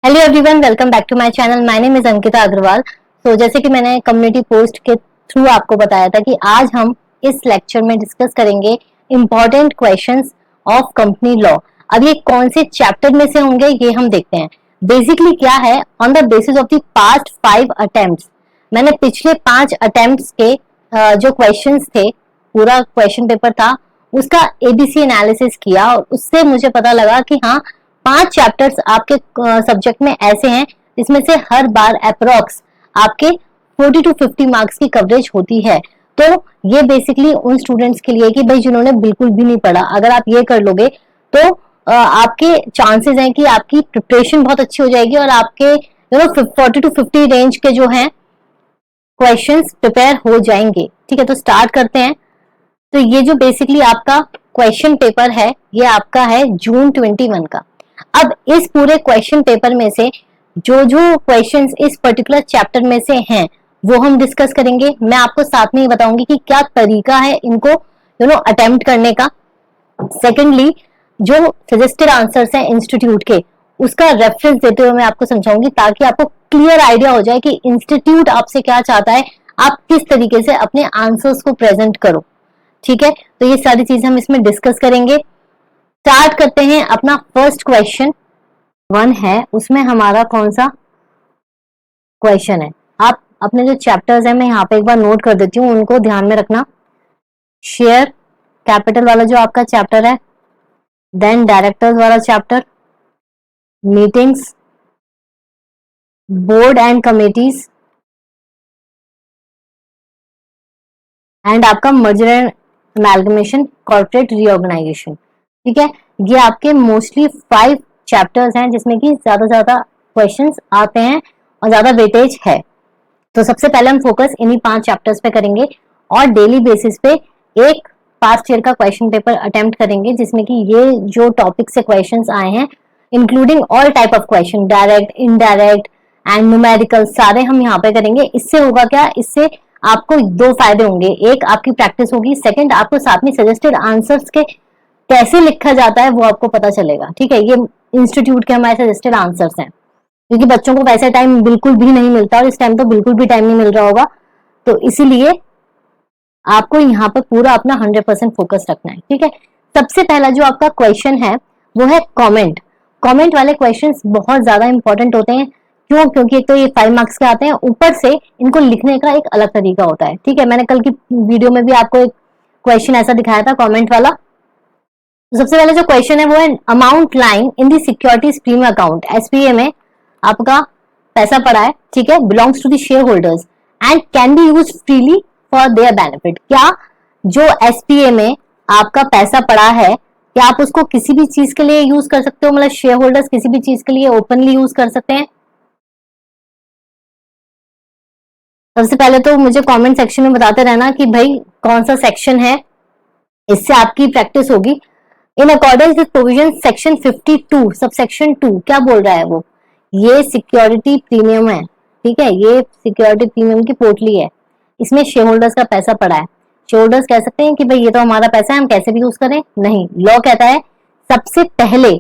Hello everyone, welcome back to my channel. My name is Ankita Agarwal. तो जैसे कि मैंने कम्युनिटी पोस्ट के थ्रू आपको बताया था कि आज हम इस लेक्चर में डिस्कस करेंगे important questions of company law. अब ये कौन से चैप्टर में से होंगे ये हम देखते हैं। बेसिकली क्या है, on the basis of the past 5 attempts, मैंने पिछले 5 अटेम्प्ट्स के जो क्वेश्चंस थे, पूरा क्वेश्चन पेपर था, उसका एबीसी एनालिसिस किया और उससे मुझे पता लगा कि हाँ, 5 चैप्टर्स आपके सब्जेक्ट में ऐसे हैं जिसमें से हर बार अप्रोक्स आपके 40 to 50 मार्क्स की कवरेज होती है। तो ये बेसिकली उन स्टूडेंट्स के लिए कि भाई जिन्होंने बिल्कुल भी नहीं पढ़ा, अगर आप ये कर लोगे तो आपके चांसेस हैं कि आपकी प्रिपरेशन बहुत अच्छी हो जाएगी और आपके 40 to 50 रेंज के जो हैं क्वेश्चंस प्रिपेयर हो जाएंगे। ठीक है, तो स्टार्ट करते हैं। तो ये जो बेसिकली आपका क्वेश्चन पेपर है, ये आपका है जून 21 का। अब इस पूरे क्वेश्चन पेपर में से जो जो क्वेश्चंस इस पर्टिकुलर चैप्टर में से हैं वो हम डिस्कस करेंगे। मैं आपको साथ में ही बताऊंगी कि क्या तरीका है इनको अटेम्प्ट करने का। सेकेंडली, जो सजेस्टेड आंसर्स हैं इंस्टीट्यूट के, उसका रेफरेंस देते हुए मैं आपको समझाऊंगी ताकि आपको क्लियर आइडिया हो जाए कि इंस्टीट्यूट आपसे क्या चाहता है, आप किस तरीके से अपने आंसर्स को प्रेजेंट करो। ठीक है, तो ये सारी चीजें हम इसमें डिस्कस करेंगे। स्टार्ट करते हैं। अपना फर्स्ट क्वेश्चन 1 है, उसमें हमारा कौन सा क्वेश्चन है, आप अपने जो चैप्टर्स हैं मैं यहाँ पे एक बार नोट कर देती हूँ, उनको ध्यान में रखना। शेयर कैपिटल वाला जो आपका चैप्टर है, देन डायरेक्टर्स वाला chapter, meetings, board and committees, and आपका मर्जर एंड अमैलगमेशन, कॉर्पोरेट रीऑर्गेनाइजेशन। ठीक है, ये आपके मोस्टली 5 चैप्टर्स हैं जिसमें कि ज्यादा ज्यादा क्वेश्चंस आते हैं और ज्यादा वेटेज है। तो सबसे पहले हम फोकस इन्हीं 5 चैप्टर्स पे करेंगे और डेली बेसिस पे एक पास्ट ईयर का क्वेश्चन पेपर अटेम्प्ट करेंगे जिसमें कि ये जो टॉपिक से क्वेश्चंस आए हैं, including all type of question, direct, indirect and numerical, सारे हम यहाँ पे करेंगे। इससे होगा क्या, इससे आपको 2 फायदे होंगे। एक, आपकी प्रैक्टिस होगी। सेकंड, आपको साथ में सजेस्टेड आंसर्स के कैसे लिखा जाता है वो आपको पता चलेगा। ठीक है, ये इंस्टीट्यूट के हमारे सजेस्टेड आंसर्स हैं, क्योंकि बच्चों को वैसे टाइम बिल्कुल भी नहीं मिलता और इस टाइम तो बिल्कुल भी टाइम नहीं मिल रहा होगा, तो इसीलिए आपको यहाँ पर पूरा अपना 100% फोकस रखना है। ठीक है, सबसे पहला जो आपका क्वेश्चन है वो है कमेंट। कमेंट वाले क्वेश्चंस बहुत ज्यादा इंपॉर्टेंट होते हैं। क्यों? क्योंकि एक तो ये 5 मार्क्स के आते हैं, ऊपर से इनको लिखने का एक अलग तरीका होता है। ठीक है, मैंने कल की वीडियो में भी आपको एक क्वेश्चन ऐसा दिखाया था कमेंट वाला। तो सबसे पहले जो क्वेश्चन है वो है amount lying in the securities premium account, SPA में आपका पैसा पड़ा है। ठीक है, belongs to the share holders and can be use freely for their benefit. क्या जो एसपीए में आपका पैसा पड़ा है, क्या आप उसको किसी भी चीज के लिए यूज कर सकते हो? मतलब शेयर होल्डर्स किसी भी चीज के लिए ओपनली यूज कर सकते हैं? सबसे पहले तो मुझे कमेंट सेक्शन में बताते रहना कि भाई कौन सा सेक्शन है, इससे आपकी प्रैक्टिस होगी। इन accordance with provision section 52 sub section 2 क्या बोल रहा है वो, ये सिक्योरिटी प्रीमियम है। ठीक है, ये सिक्योरिटी प्रीमियम की पोर्टली है, इसमें शेयर होल्डर्स का पैसा पड़ा है। शेयर होल्डर्स कह सकते हैं कि भाई ये तो हमारा पैसा है, हम कैसे भी यूज करें? नहीं, लॉ कहता है सबसे पहले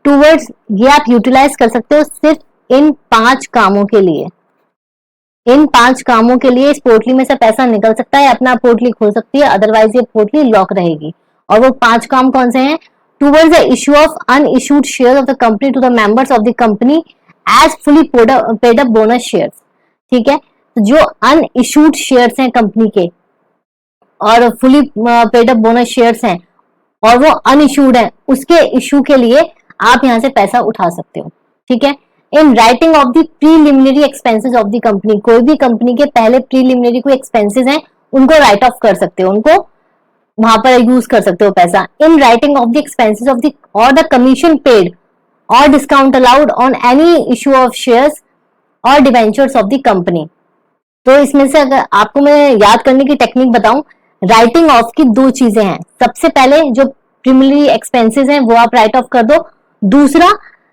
टूवर्ड्स ये आप यूटिलाइज कर सकते हो सिर्फ इन 5 कामों के लिए। इन 5 कामों के लिए इस पोर्टली में से पैसा निकल सकता है, अपना पोर्टली खोल सकती है, अदरवाइज ये पोर्टली लॉक रहेगी। और वो 5 काम कौन से हैं? Towards the issue of unissued share of the company to the members of the company as fully paid up bonus shares. ठीक है, जो अनइश्यूड शेयर्स हैं कंपनी के और fully paid up bonus shares हैं और वो अनइश्यूड है, उसके इश्यू के लिए आप यहां से पैसा उठा सकते हो। ठीक है, in writing of the preliminary expenses of the company, कोई भी कंपनी के पहले प्रीलिमिनरी कोई एक्सपेंसेस हैं उनको राइट ऑफ कर सकते हो, उनको वहां पर यूज कर सकते हो पैसा। In writing of the expenses of the और द कमीशन पेड और discount allowed on any issue of shares और डिवेंचर्स ऑफ द कंपनी। तो इसमें से अगर आपको मैं याद करने की टेक्निक बताऊं, राइटिंग ऑफ की 2 चीजें हैं। सबसे पहले जो प्रीलिमिनरी एक्सपेंसेस हैं वो आप राइट ऑफ कर दो। दूसरा,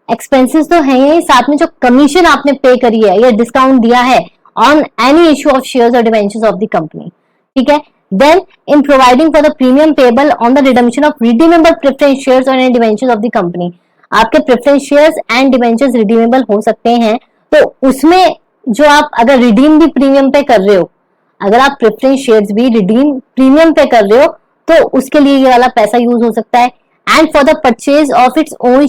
एक्सपेंसेस तो है ही, साथ में जो कमीशन आपने पे करी है या डिस्काउंट दिया है on any issue of shares और डिवेंचर्स ऑफ द कंपनी। ठीक है, then in providing for the premium payable on the redemption of redeemable preference shares or any debentures of the company, आपके preference shares and debentures redeemable हो सकते हैं। तो उसमें जो आप अगर रिडीम भी प्रीमियम पे कर रहे हो, अगर आप प्रेफरेंस शेयर्स भी रिडीम प्रीमियम पे कर रहे हो तो उसके लिए ये वाला पैसा यूज हो सकता है। And for the purchase of its own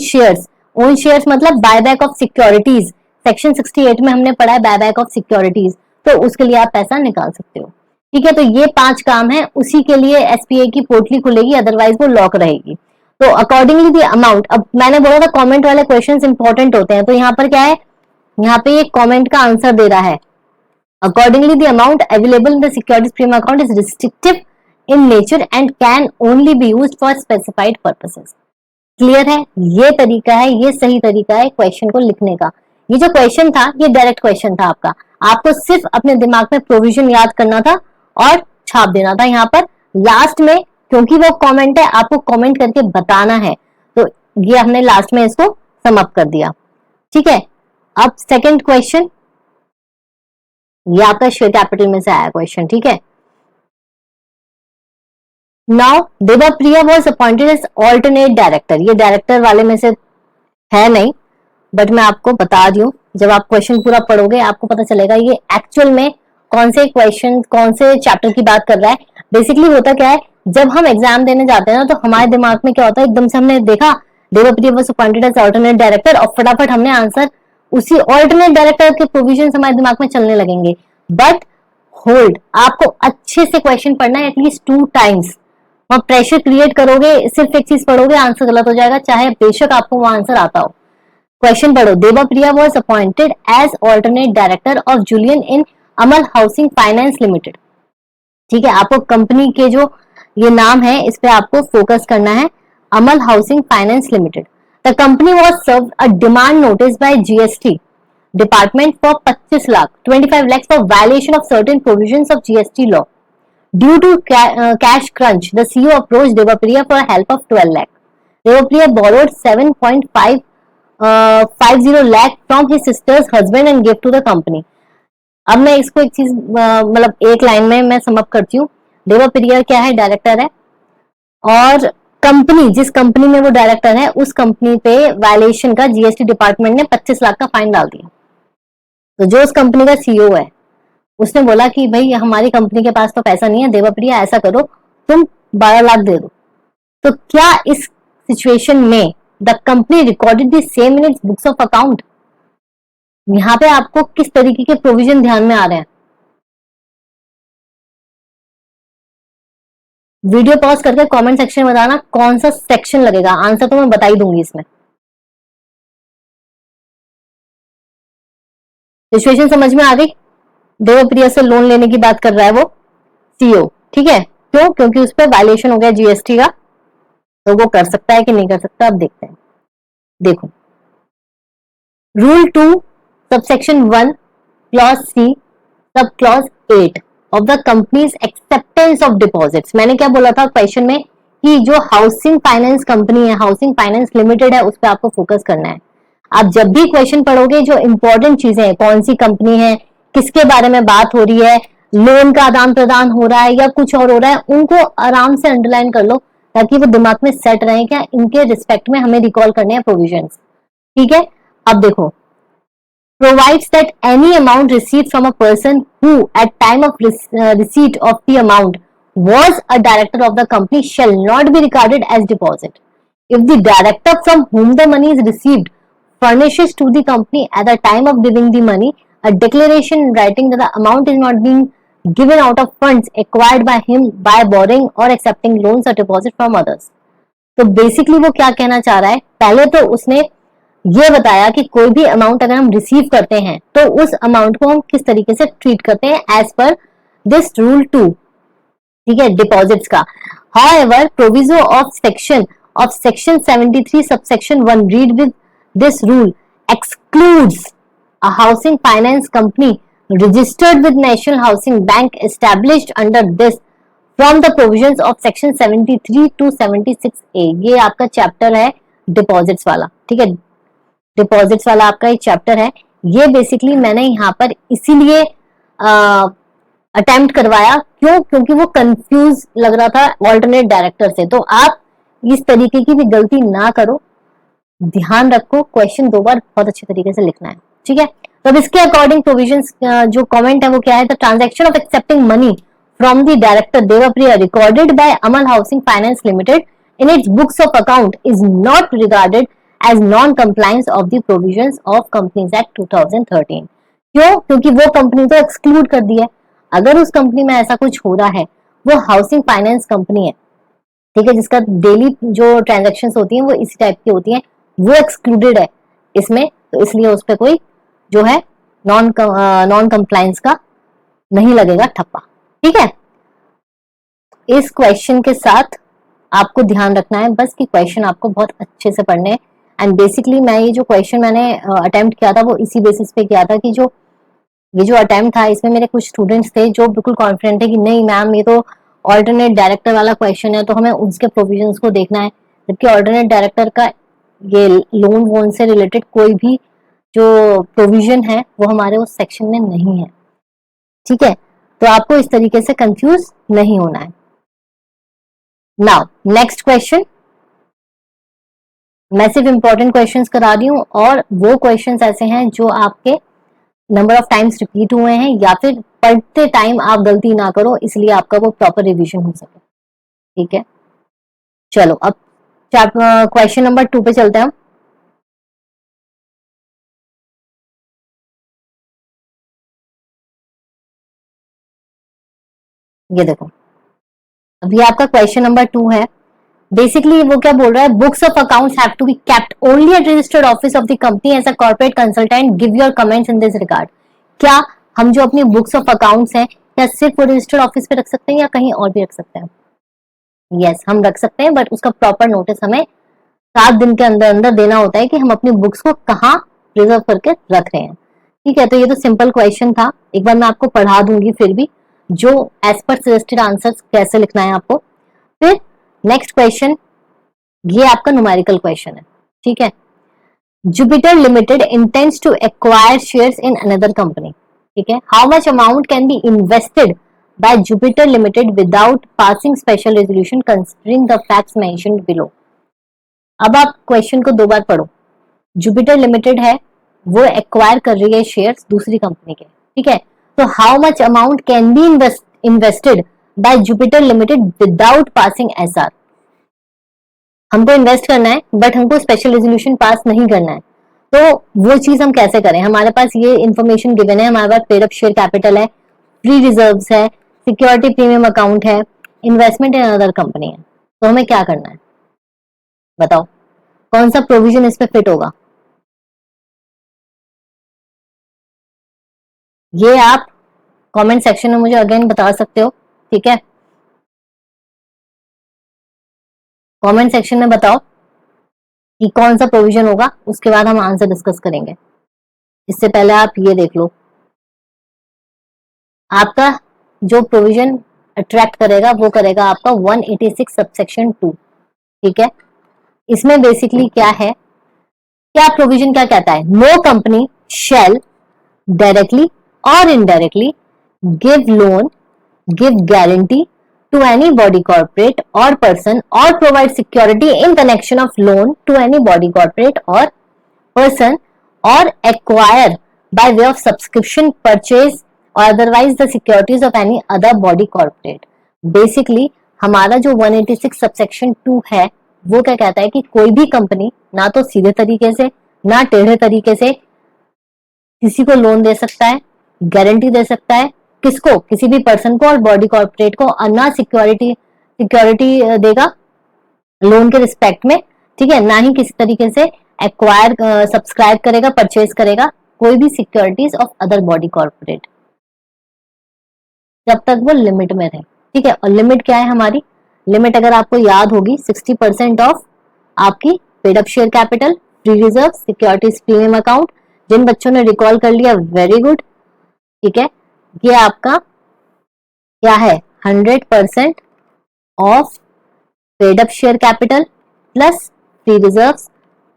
shares मतलब बायबैक ऑफ सिक्योरिटीज, सेक्शन 68 में हमने पढ़ा है बायबैक ऑफ सिक्योरिटीज, तो उसके लिए आप पैसा निकाल सकते हो। ठीक है, तो ये 5 काम है, उसी के लिए एसपीए की पोर्टली खुलेगी, अदरवाइज वो लॉक रहेगी। तो अकॉर्डिंगली द अमाउंट, अब मैंने बोला था कमेंट वाले क्वेश्चंस इंपॉर्टेंट होते हैं, तो यहाँ पर क्या है, यहाँ पे एक कमेंट का आंसर दे रहा है, accordingly the amount available in the securities premium account is restrictive in nature and can only be used for specified purposes. Clear है, ये तरीका है, ये सही तरीका है क्वेश्चन को लिखने का। ये जो क्वेश्चन था ये डायरेक्ट क्वेश्चन था आपका, आपको सिर्फ अपने दिमाग में प्रोविजन याद करना था और छाप देना था यहाँ पर लास्ट में, क्योंकि वो कमेंट है आपको कमेंट करके बताना है, तो ये हमने लास्ट में इसको सम अप कर दिया। ठीक है, अब सेकंड क्वेश्चन, ये आपका शेयर कैपिटल में से आया क्वेश्चन। ठीक है, now Devapriya was appointed as alternate director, ये डायरेक्टर वाले में से है नहीं, बट मैं आपको बता रही हूँ, जब आप क्वेश्चन पूरा पढ़ोगे आपको पता चलेगा ये एक्चुअल में कौन से क्वेश्चन कौन से चैप्टर की बात कर रहा है। बेसिकली होता क्या है, जब हम एग्जाम देने जाते हैं ना तो हमारे दिमाग में क्या होता है, एकदम से हमने देखा Devapriya was appointed as alternate director और फटाफट हमने आंसर उसी ऑल्टरनेट डायरेक्टर के प्रोविजन हमारे दिमाग में चलने लगेंगे। बट होल्ड, आपको अच्छे से क्वेश्चन पढ़ना है एटलीस्ट 2 टाइम्स, वहां प्रेशर क्रिएट करोगे, सिर्फ एक चीज पढ़ोगे आंसर गलत हो जाएगा, चाहे बेशक आपको वो आंसर आता हो। क्वेश्चन पढ़ो, Devapriya was appointed as alternate director of Julian in Amal housing finance limited. ठीक है, आपको कंपनी के जो ये नाम है इस पे आपको फोकस करना है, Amal housing finance limited. The company was serve a demand notice by GST department for 25 lakh 25 lakhs for violation of certain provisions of GST law. Due to cash crunch, the CEO approached Devapriya for help of 12 lakh. Devapriya borrowed 7.50 lakh from his sister's husband and gave to the company. अब मैं इसको एक चीज मतलब एक line में मैं sum up करती हूँ। देवाप्रिया क्या है, डायरेक्टर है, और कंपनी जिस कंपनी में वो डायरेक्टर है उस कंपनी पे वायलेशन का जीएसटी डिपार्टमेंट ने 25 लाख का फाइन डाल दिया। तो जो उस कंपनी का सीईओ है उसने बोला कि भाई हमारी कंपनी के पास तो पैसा नहीं है, देवाप्रिया ऐसा करो तुम 12 लाख दे दो। तो क्या इस सिचुएशन में the company recorded the same in its books of account. यहाँ पे आपको किस तरीके के प्रोविजन ध्यान में आ रहे हैं, वीडियो पॉज करके कमेंट सेक्शन में बताना कौन सा सेक्शन लगेगा, आंसर तो मैं बता ही दूंगी इसमें। सिचुएशन समझ में आ गई, देवप्रिया से लोन लेने की बात कर रहा है वो सीईओ। ठीक है, क्यों, क्योंकि उस पर वायलेशन हो गया जीएसटी का, तो वो कर सकता है कि नहीं कर सकता, अब देखते हैं। देखो, rule 2 subsection 1 clause C sub clause 8 of the companies acceptance of deposits. मैंने क्या बोला था क्वेश्चन में कि जो हाउसिंग फाइनेंस कंपनी है, हाउसिंग फाइनेंस लिमिटेड है, उस पर आपको फोकस करना है। आप जब भी क्वेश्चन पढ़ोगे जो इंपॉर्टेंट चीजें हैं, कौन सी कंपनी है, किसके बारे में बात हो रही है, लोन का आदान प्रदान हो रहा है या कुछ और हो रहा है, उनको आराम से अंडरलाइन कर लो ताकि वो दिमाग में सेट रहे क्या इनके रिस्पेक्ट में हमें रिकॉल करने हैं प्रोविजंस। ठीक है, अब देखो, provides that any amount received from a person who at time of receipt of the amount was a director of the company shall not be regarded as deposit. If the director from whom the money is received furnishes to the company at the time of giving the money a declaration in writing that the amount is not being given out of funds acquired by him by borrowing or accepting loans or deposit from others. तो basically वो क्या कहना चाह रहा है, पहले तो उसने ये बताया कि कोई भी अमाउंट अगर हम रिसीव करते हैं तो उस अमाउंट को हम किस तरीके से ट्रीट करते हैं एज पर दिस रूल 2। ठीक है, डिपॉजिट्स का। However proviso of section 73 subsection 1 read with this rule excludes a housing finance company registered with National Housing Bank established under this from the provisions of section 73 to 76A। ये आपका chapter है deposits वाला। ठीक है, deposits वाला आपका एक chapter है। ये बेसिकली मैंने यहाँ पर इसीलिए अटेम्प्ट करवाया, क्यों, क्योंकि वो कंफ्यूज लग रहा था ऑल्टरनेट डायरेक्टर से। तो आप इस तरीके की भी गलती ना करो, ध्यान रखो, क्वेश्चन 2 बार बहुत अच्छे तरीके से लिखना है, ठीक है। तो अब इसके अकॉर्डिंग प्रोविजंस जो कमेंट है वो क्या है, the transaction of accepting money from the director Devpriya recorded by Amal housing finance limited in its books of account is not regarded as non compliance of the provisions of companies act 2013। क्यों? क्योंकि वो company तो exclude कर दी है। अगर उस company में ऐसा कुछ हो रहा है, वो हाउसिंग फाइनेंस कंपनी है, ठीक है, जिसका डेली जो ट्रांजेक्शन होती है वो इसी टाइप की होती है, वो एक्सक्लूडेड है इसमें, तो इसलिए उस पर कोई जो है नॉन कंप्लायंस का नहीं लगेगा ठप्पा, ठीक है। इस क्वेश्चन के साथ आपको ध्यान रखना है बस कि क्वेश्चन आपको बहुत अच्छे से पढ़ने हैं। एंड बेसिकली मैं ये जो क्वेश्चन मैंने अटेम्प्ट किया था वो इसी बेसिस पे किया था कि जो ये जो अटेम्प्ट था इसमें मेरे कुछ स्टूडेंट्स थे जो बिल्कुल कॉन्फिडेंट है कि नहीं मैम ये तो ऑल्टरनेट डायरेक्टर वाला क्वेश्चन है, तो हमें उसके प्रोविजंस को देखना है, जबकि ऑल्टरनेट डायरेक्टर का ये लोन वोन से रिलेटेड कोई भी जो प्रोविजन है वो हमारे उस सेक्शन में नहीं है, ठीक है। तो आपको इस तरीके से कंफ्यूज नहीं होना है। नाउ नेक्स्ट क्वेश्चन, मैं सिर्फ इंपॉर्टेंट क्वेश्चंस करा रही हूँ और वो क्वेश्चंस ऐसे हैं जो आपके नंबर ऑफ टाइम्स रिपीट हुए हैं या फिर पढ़ते टाइम आप गलती ना करो, इसलिए आपका वो प्रॉपर रिवीजन हो सके, ठीक है। चलो अब क्वेश्चन नंबर 2 पे चलते हैं हम। ये देखो, अभी आपका क्वेश्चन नंबर 2 है। बेसिकली वो क्या बोल रहा है, books of accounts have to be kept only at registered office of the company as a corporate consultant, give your comments in this regard. क्या हम जो अपनी बुक्स ऑफ अकाउंट्स हैं क्या सिर्फ वो रजिस्टर्ड ऑफिस पे रख सकते हैं या कहीं और भी रख सकते हैं? यस, हम रख सकते हैं, बट उसका प्रॉपर नोटिस हमें 7 दिन के अंदर अंदर देना होता है कि हम अपनी बुक्स को कहाँ प्रिजर्व करके रख रहे हैं, ठीक है। तो ये तो सिंपल क्वेश्चन था, एक बार मैं आपको पढ़ा दूंगी फिर भी जो एज पर सजेस्टेड आंसर्स कैसे लिखना है आपको। फिर नेक्स्ट क्वेश्चन, ये आपका न्यूमेरिकल क्वेश्चन है, ठीक है। Jupiter limited intends to acquire shares in another company, ठीक है। How much amount can be invested by Jupiter limited without passing special resolution considering the facts mentioned below. अब आप question को 2 बार पढ़ो। जुपिटर लिमिटेड है, वो एक्वायर कर रही है शेयर्स दूसरी कंपनी के, ठीक है। तो how much amount can be invested by Jupiter limited without passing SR. हमको इन्वेस्ट करना है बट हमको स्पेशल रेजोल्यूशन पास नहीं करना है, तो वो चीज हम कैसे करें? हमारे पास ये इन्फॉर्मेशन गिवन है, हमारे पास पेड अप शेयर कैपिटल है, फ्री रिजर्व्स है, सिक्योरिटी प्रीमियम अकाउंट है, इन्वेस्टमेंट इन अदर कंपनी है, तो हमें क्या करना है बताओ, कौन सा प्रोविजन इस पे फिट होगा? ये आप कमेंट सेक्शन में मुझे अगेन बता सकते हो, ठीक है। कमेंट सेक्शन में बताओ कि कौन सा प्रोविजन होगा, उसके बाद हम आंसर डिस्कस करेंगे। इससे पहले आप ये देख लो, आपका जो प्रोविजन अट्रैक्ट करेगा वो करेगा आपका 186 सबसेक्शन 2, ठीक है। इसमें बेसिकली क्या है, क्या प्रोविजन क्या कहता है, नो कंपनी शेल डायरेक्टली और indirectly give loan, give guarantee to any body corporate or person or provide security in connection of loan to any body corporate or person or acquire by way of subscription, purchase or otherwise the securities of any other body corporate। Basically हमारा जो 186 subsection 2 है वो क्या कहता है कि कोई भी कंपनी ना तो सीधे तरीके से ना टेढ़े तरीके से किसी को लोन दे सकता है, गारंटी दे सकता है, किसको? किसी भी पर्सन को और बॉडी कॉर्पोरेट को, और ना सिक्योरिटी सिक्योरिटी देगा लोन के रिस्पेक्ट में, ठीक है, ना ही किसी तरीके से एक्वायर सब्सक्राइब करेगा, परचेज करेगा कोई भी securities of other body corporate, जब तक वो लिमिट में रहे, ठीक है। और लिमिट क्या है हमारी? लिमिट अगर आपको याद होगी 60% ऑफ आपकी paid up share capital, free reserve, securities premium account. जिन बच्चों ने रिकॉल कर लिया वेरी गुड, ठीक है। ये आपका क्या है, 100% of paid up share capital plus free reserve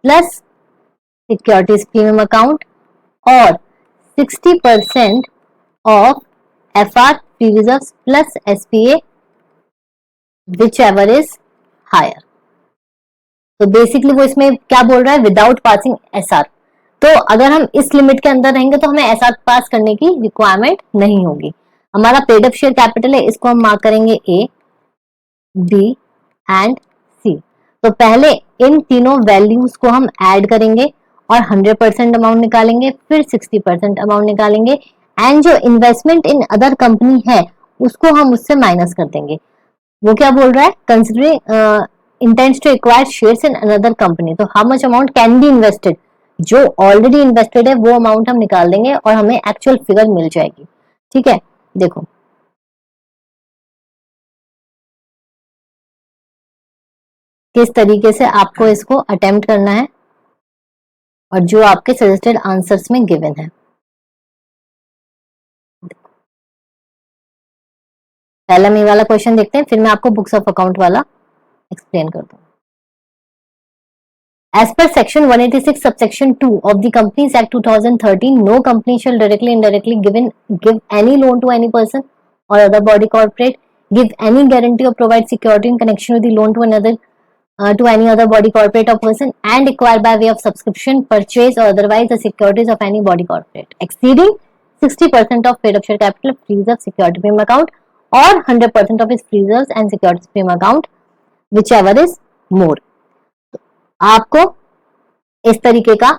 plus securities premium account और 60% of FR free reserve plus SPA whichever is higher. तो बेसिकली वो इसमें क्या बोल रहा है, विदाउट पासिंग एसआर। तो अगर हम इस लिमिट के अंदर रहेंगे तो हमें एसआर पास करने की रिक्वायरमेंट नहीं होगी। हमारा पेड अप शेयर कैपिटल है, इसको हम मार्क करेंगे ए, बी एंड सी। तो पहले इन तीनों वैल्यूज को हम ऐड करेंगे और 100% अमाउंट निकालेंगे, फिर 60% अमाउंट निकालेंगे, एंड जो इन्वेस्टमेंट इन अदर कंपनी है उसको हम उससे माइनस कर देंगे। वो क्या बोल रहा है, considering intents to acquire shares in another company, तो how much amount can be invested, जो ऑलरेडी इन्वेस्टेड है वो अमाउंट हम निकाल देंगे और हमें एक्चुअल फिगर मिल जाएगी। ठीक है, देखो किस तरीके से आपको इसको अटेम्प्ट करना है और जो आपके सजेस्टेड आंसर्स में गिवन है। पहला मैं वाला क्वेश्चन देखते हैं, फिर मैं आपको बुक्स ऑफ अकाउंट वाला एक्सप्लेन करता हूँ। As per section 186 subsection 2 of the Companies Act 2013, no company shall directly indirectly give any loan to any person or other body corporate, give any guarantee or provide security in connection with the loan to another to any other body corporate or person, and acquire by way of subscription, purchase or otherwise the securities of any body corporate exceeding 60% of paid up share capital, free reserve, security premium account, or 100% of its free reserves and securities premium account, whichever is more। आपको इस तरीके का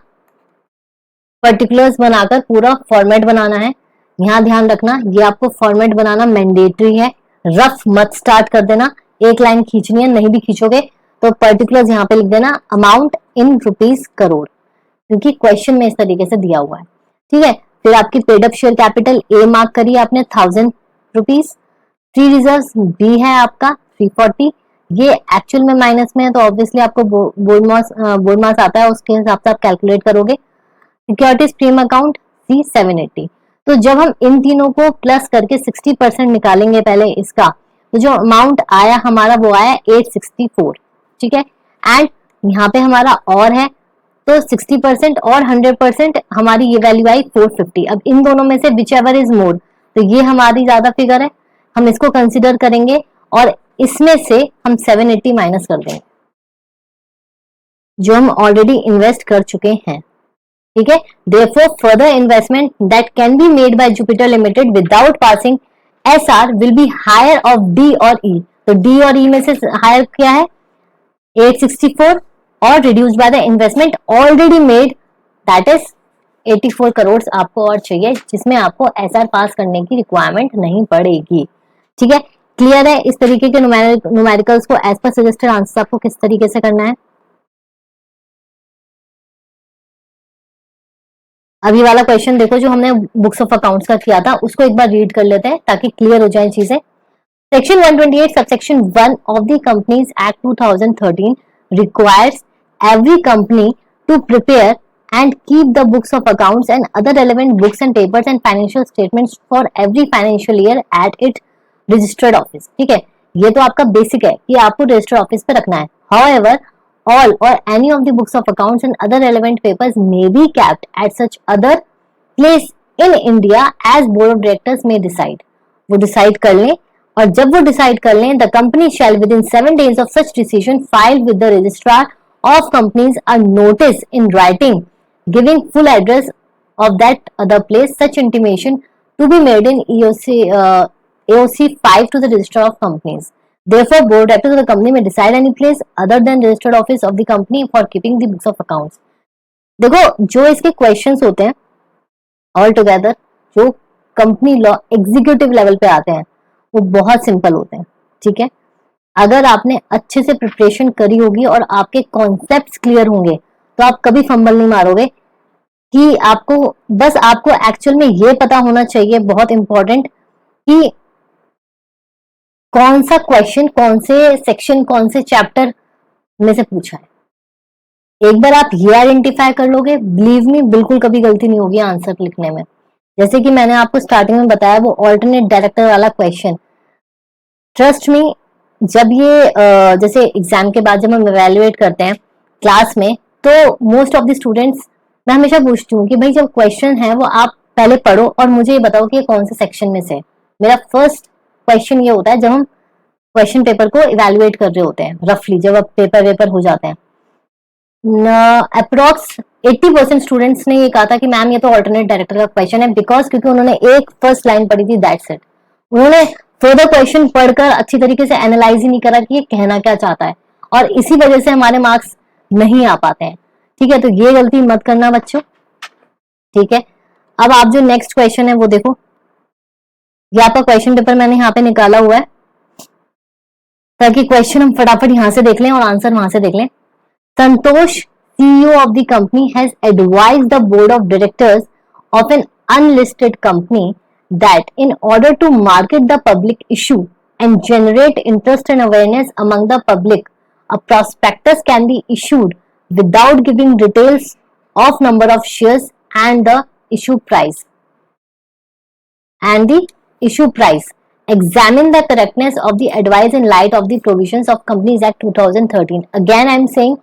particulars बनाकर पूरा format बनाना है। यहां ध्यान रखना, ये आपको फॉर्मेट बनाना मैंडेटरी है, रफ मत स्टार्ट कर देना, एक लाइन खींचनी है, नहीं भी खींचोगे तो पर्टिकुलर्स यहाँ पे लिख देना अमाउंट इन रुपीज करोड़, क्योंकि क्वेश्चन में इस तरीके से दिया हुआ है। ठीक है, फिर आपकी paid up share capital A mark करिए आपने 1000 रुपीज, फ्री रिजर्व बी है आपका 340, ये एक्चुअल में माइनस में है तो ऑब्वियसली आपको बोर्ड मार्क्स आता है, उसके हिसाब से आप कैलकुलेट करोगे। Securities premium account C 780। तो जब हम इन तीनों को प्लस करके 60% निकालेंगे पहले इसका, तो जो अमाउंट आया हमारा वो आया 864। ठीक है, एंड यहाँ पे हमारा और है तो 60% और 100% हमारी ये वैल्यू आई 450। अब इन दोनों में से विच एवर इज मोर, तो ये हमारी ज्यादा फिगर है, हम इसको कंसिडर करेंगे और इसमें से हम 780 माइनस कर देंगे जो हम ऑलरेडी इन्वेस्ट कर चुके हैं। ठीक है, therefore further investment that can be made by Jupiter Limited without passing SR will be higher of D और E। तो D और E में से हायर क्या है 864 और reduced by the investment already made, that is 84 crore आपको और चाहिए, जिसमें आपको SR पास करने की रिक्वायरमेंट नहीं पड़ेगी। ठीक है, क्लियर है। इस तरीके के न्यूमेरिकल्स को एज पर सजेस्टेड आंसर आपको किस तरीके से करना है। अभी वाला क्वेश्चन देखो जो हमने बुक्स ऑफ अकाउंट्स का किया था, उसको एक बार रीड कर लेते हैं ताकि क्लियर हो जाए चीजें। Section 128 subsection 1 of the companies act 2013 requires every company to prepare and keep the books of accounts and other relevant books and papers and financial statements for every financial year at its registered office। ठीक है, ये तो आपका basic है कि आपको registered office पे रखना है। However, all or any of the books of accounts and other relevant papers may be kept at such other place in India as board of directors may decide। वो decide कर लें, और जब वो decide कर लें, the company shall with in 7 days of such decision file with the registrar of companies a notice in writing giving full address of that other place, such intimation to be made in AOC 5 to the Register of Companies। Therefore, board of directors of the company may decide any place other than registered office of the company for keeping the books of accounts। देखो जो इसके questions होते हैं all together, जो company law executive level पे आते हैं, वो बहुत सिंपल होते हैं। ठीक है, अगर आपने अच्छे से प्रिपरेशन करी होगी और आपके कॉन्सेप्ट्स क्लियर होंगे तो आप कभी फंबल नहीं मारोगे। कि आपको एक्चुअल में ये पता होना चाहिए, बहुत इंपॉर्टेंट, कि कौन सा क्वेश्चन कौन से सेक्शन कौन से चैप्टर में से पूछा है। एक बार आप ये आइडेंटिफाई कर लोगे, बिलीव मी बिल्कुल कभी गलती नहीं होगी आंसर लिखने में। जैसे कि मैंने आपको स्टार्टिंग में बताया वो ऑल्टरनेट डायरेक्टर वाला क्वेश्चन, ट्रस्ट मी, जब ये जैसे एग्जाम के बाद जब हम इवेल्युएट करते हैं क्लास में, तो मोस्ट ऑफ द स्टूडेंट्स, मैं हमेशा पूछती हूँ कि भाई जब क्वेश्चन है वो आप पहले पढ़ो और मुझे ये बताओ कि ये कौन से सेक्शन में से। मेरा फर्स्ट क्वेश्चन ये होता है जब हम क्वेश्चन पेपर को इवेल्युएट कर रहे होते हैं, रफली जब अब पेपर हो जाते हैं। अप्रोक्स 80% स्टूडेंट्स ने ये कहा था कि मैम ये तो ऑल्टरनेट डायरेक्टर का क्वेश्चन है, बिकॉज क्योंकि उन्होंने एक फर्स्ट लाइन पढ़ी थी, दैट्स इट। उन्होंने फर्दर क्वेश्चन पढ़कर अच्छी तरीके से एनालाइज ही नहीं करा कि ये कहना क्या चाहता है, और इसी वजह से हमारे मार्क्स नहीं आ पाते हैं। ठीक है, तो ये गलती मत करना बच्चों। ठीक है, अब आप जो नेक्स्ट क्वेश्चन है वो देखो, ये आपका क्वेश्चन पेपर मैंने यहाँ पे निकाला हुआ है, ताकि क्वेश्चन हम फटाफट यहां से देख लें और आंसर वहां से देख लें। संतोष, CEO of the company, has advised the board of directors of an unlisted company that in order to market the public issue and generate interest and awareness among the public, a prospectus can be issued without giving details of number of shares and the issue price. Examine the correctness of the advice in light of the provisions of Companies Act 2013. Again I am saying,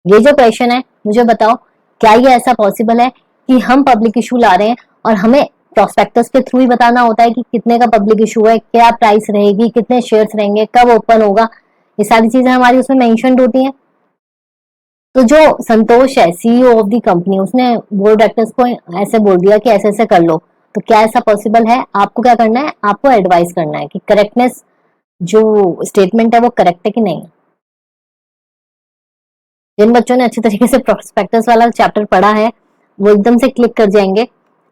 ये जो question है मुझे बताओ, क्या ये ऐसा possible है कि हम पब्लिक इशू ला रहे हैं और हमें प्रोस्पेक्टस के थ्रू ही बताना होता है कि कितने का पब्लिक इशू है, क्या प्राइस रहेगी, कितने शेयर्स रहेंगे, कब ओपन होगा, ये सारी चीजें हमारी उसमें मेंशन होती हैं। तो जो संतोष है, CEO ऑफ द कंपनी, उसने बोर्ड डायरेक्टर्स को ऐसे बोल दिया कि ऐसे ऐसे कर लो, तो क्या ऐसा पॉसिबल है? आपको क्या करना है, आपको एडवाइस करना है कि करेक्टनेस जो स्टेटमेंट है वो करेक्ट है कि नहीं। जिन बच्चों ने अच्छी तरीके से प्रोस्पेक्टस वाला चैप्टर पढ़ा है वो एकदम से क्लिक कर जाएंगे,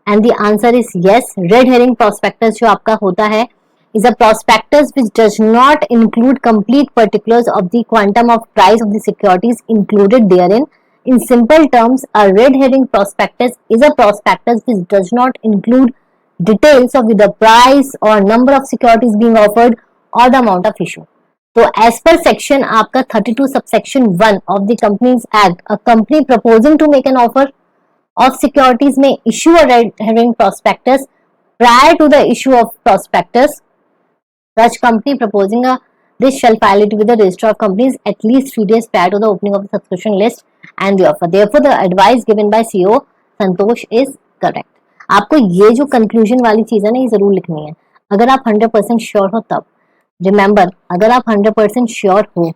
and the answer is yes. Red herring prospectus जो आपका होता है is a prospectus which does not include complete particulars of the quantum of price of the securities included therein. In simple terms, a red herring prospectus is a prospectus which does not include details of the price or number of securities being offered or the amount of issue. तो as per section आपका 32 subsection 1 of the companies act, a company proposing to make an offer of securities may issue a red herring prospectus prior to the issue of prospectus. Such company proposing this shall file it with the register of companies at least 3 days prior to the opening of the subscription list and the offer. Therefore, the advice given by CEO Santosh is correct. आपको ये जो conclusion वाली चीज है ना, ये जरूर लिखनी है। अगर आप 100% श्योर हो तब, रिमेंबर, अगर आप 100% श्योर हो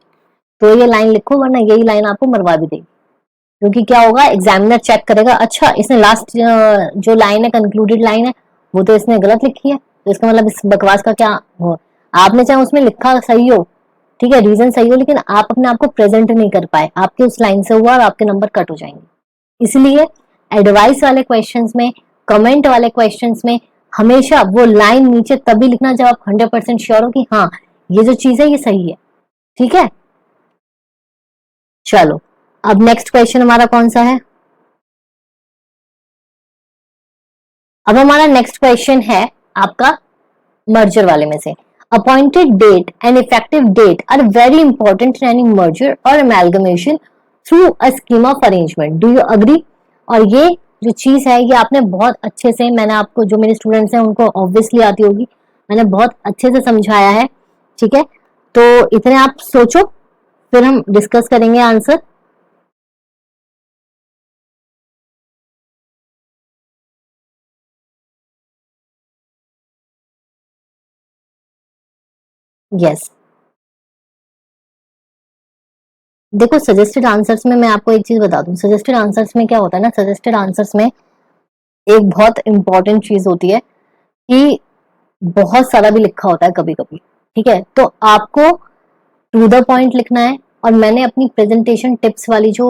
तो ये लाइन लिखो, वरना यही लाइन आपको मरवा भी देगी। क्योंकि क्या होगा, एग्जामिनर चेक करेगा, अच्छा इसने लास्ट जो लाइन है, कंक्लूडेड लाइन है, वो तो इसने गलत लिखी है, तो इसका मतलब इस बकवास का क्या हो। आपने चाहे उसमें लिखा सही हो, ठीक है, रीजन सही हो, लेकिन आप अपने आप को प्रेजेंट नहीं कर पाए, आपके उस लाइन से हुआ और आपके नंबर कट हो जाएंगे। इसलिए एडवाइस वाले क्वेश्चंस में, कमेंट वाले क्वेश्चंस में हमेशा वो लाइन नीचे तभी लिखना जब आप 100% श्योर हो कि हाँ ये जो चीज है ये सही है। ठीक है, चलो अब नेक्स्ट क्वेश्चन हमारा कौन सा है? अब हमारा नेक्स्ट क्वेश्चन है आपका मर्जर वाले में से। Appointed date and effective date are very important in any merger or amalgamation through a scheme of arrangement, do you agree? और ये जो चीज है ये आपने बहुत अच्छे से, मैंने आपको, जो मेरे स्टूडेंट्स हैं उनको ऑब्वियसली आती होगी, मैंने बहुत अच्छे से समझाया है। ठीक है, तो इतने आप सोचो, फिर हम डिस्कस करेंगे आंसर। यस, देखो सजेस्टेड आंसर्स में मैं आपको एक चीज बता दूं, सजेस्टेड आंसर्स में क्या होता है ना, सजेस्टेड आंसर्स में एक बहुत इंपॉर्टेंट चीज होती है कि बहुत सारा भी लिखा होता है कभी कभी। ठीक है, तो आपको टू द पॉइंट लिखना है। और मैंने अपनी प्रेजेंटेशन टिप्स वाली जो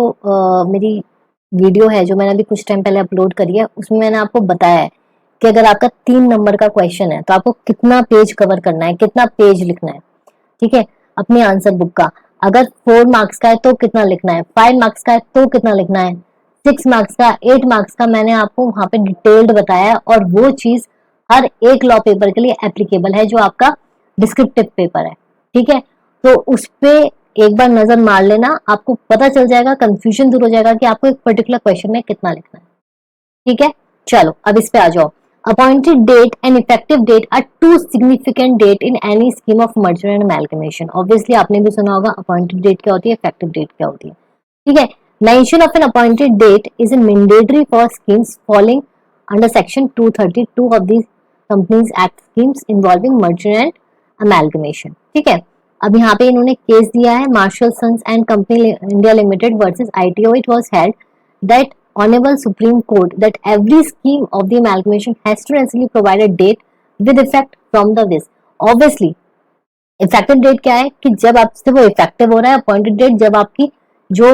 मेरी वीडियो है, जो मैंने अभी कुछ टाइम पहले अपलोड करी है, उसमें मैंने आपको बताया है कि अगर आपका 3 नंबर का क्वेश्चन है तो आपको कितना पेज कवर करना है, कितना पेज लिखना है। ठीक है, अपनी आंसर बुक का। अगर 4 मार्क्स का है तो कितना लिखना है, 5 मार्क्स का है तो कितना लिखना है, 6 मार्क्स का, 8 मार्क्स का, मैंने आपको वहां पे डिटेल्ड बताया है। और वो चीज हर एक लॉ पेपर के लिए एप्लीकेबल है जो आपका डिस्क्रिप्टिव पेपर है। ठीक है, तो उस पे एक बार नजर मार लेना, आपको पता चल जाएगा, कंफ्यूजन दूर हो जाएगा कि आपको एक पर्टिकुलर क्वेश्चन में कितना लिखना है। ठीक है, चलो अब इस पे आ जाओ। Appointed date and effective date are two significant date in any scheme of merger and amalgamation. Obviously आपने भी सुना होगा अपॉइंटेड डेट क्या होती है, इफेक्टिव डेट क्या होती है। ठीक है, mention of an appointed date is a mandatory for schemes falling under section 232 of the companies act, schemes involving merger and amalgamation. ठीक है, अब यहाँ पे इन्होंने केस दिया है Marshall sons and company India limited versus ITO. It was held that honourable supreme court that every scheme of the amalgamation has to necessarily provide a date with effect from the this. Obviously effective date क्या है कि जब आपसे वो effective हो रहा है. Appointed date जब आपकी जो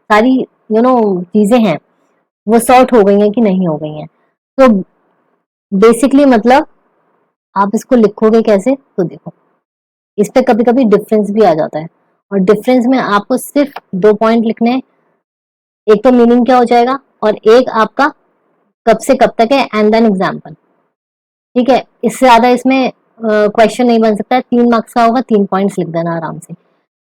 सारी चीजें हैं वो सॉर्ट हो गई हैं कि नहीं हो गई हैं. तो बेसिकली मतलब आप इसको लिखोगे कैसे, तो देखो इस पे कभी कभी डिफरेंस भी आ जाता है और डिफरेंस में आपको सिर्फ 2 पॉइंट लिखने हैं. एक तो मीनिंग क्या हो जाएगा और एक आपका कब से कब तक है एंड देन एग्जाम्पल. ठीक है, इससे ज्यादा इसमें क्वेश्चन नहीं बन सकता है. 3 मार्क्स का होगा, 3 पॉइंट्स लिख देना आराम से.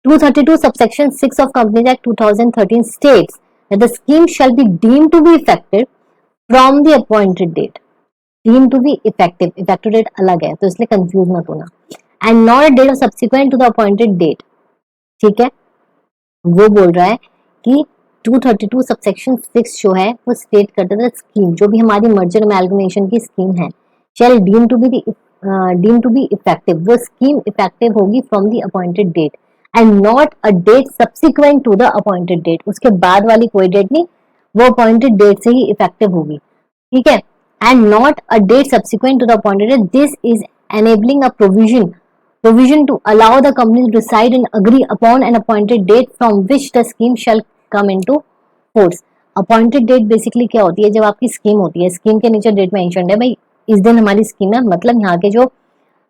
232 subsection 6 of Companies Act 2013 states that the scheme shall be deemed to be effective from the appointed date. Deemed to be effective, effective date अलग है तो इसलिए कंफ्यूज मत होना. And not a date of subsequent to the appointed date. ठीक है, वो बोल रहा है कि 232 सबसेक्शन 6 जो है वो स्टेट करता है स्कीम जो भी हमारी मर्जर अमैलगमेशन की स्कीम है shall deem to be effective. वो स्कीम इफेक्टिव होगी from the appointed date and not a date subsequent to the appointed date. उसके बाद वाली कोई डेट नहीं, वो अपॉइंटेड डेट से ही इफेक्टिव होगी. ठीक है, and not a date subsequent to the appointed date. This is enabling a provision to allow the company to decide and agree upon an appointed date from which the scheme shall come into force. Appointed date basically क्या होती है, जब आपकी scheme होती है, scheme के नीचे date mention है भाई इस दिन हमारी स्कीम है, मतलब यहाँ के जो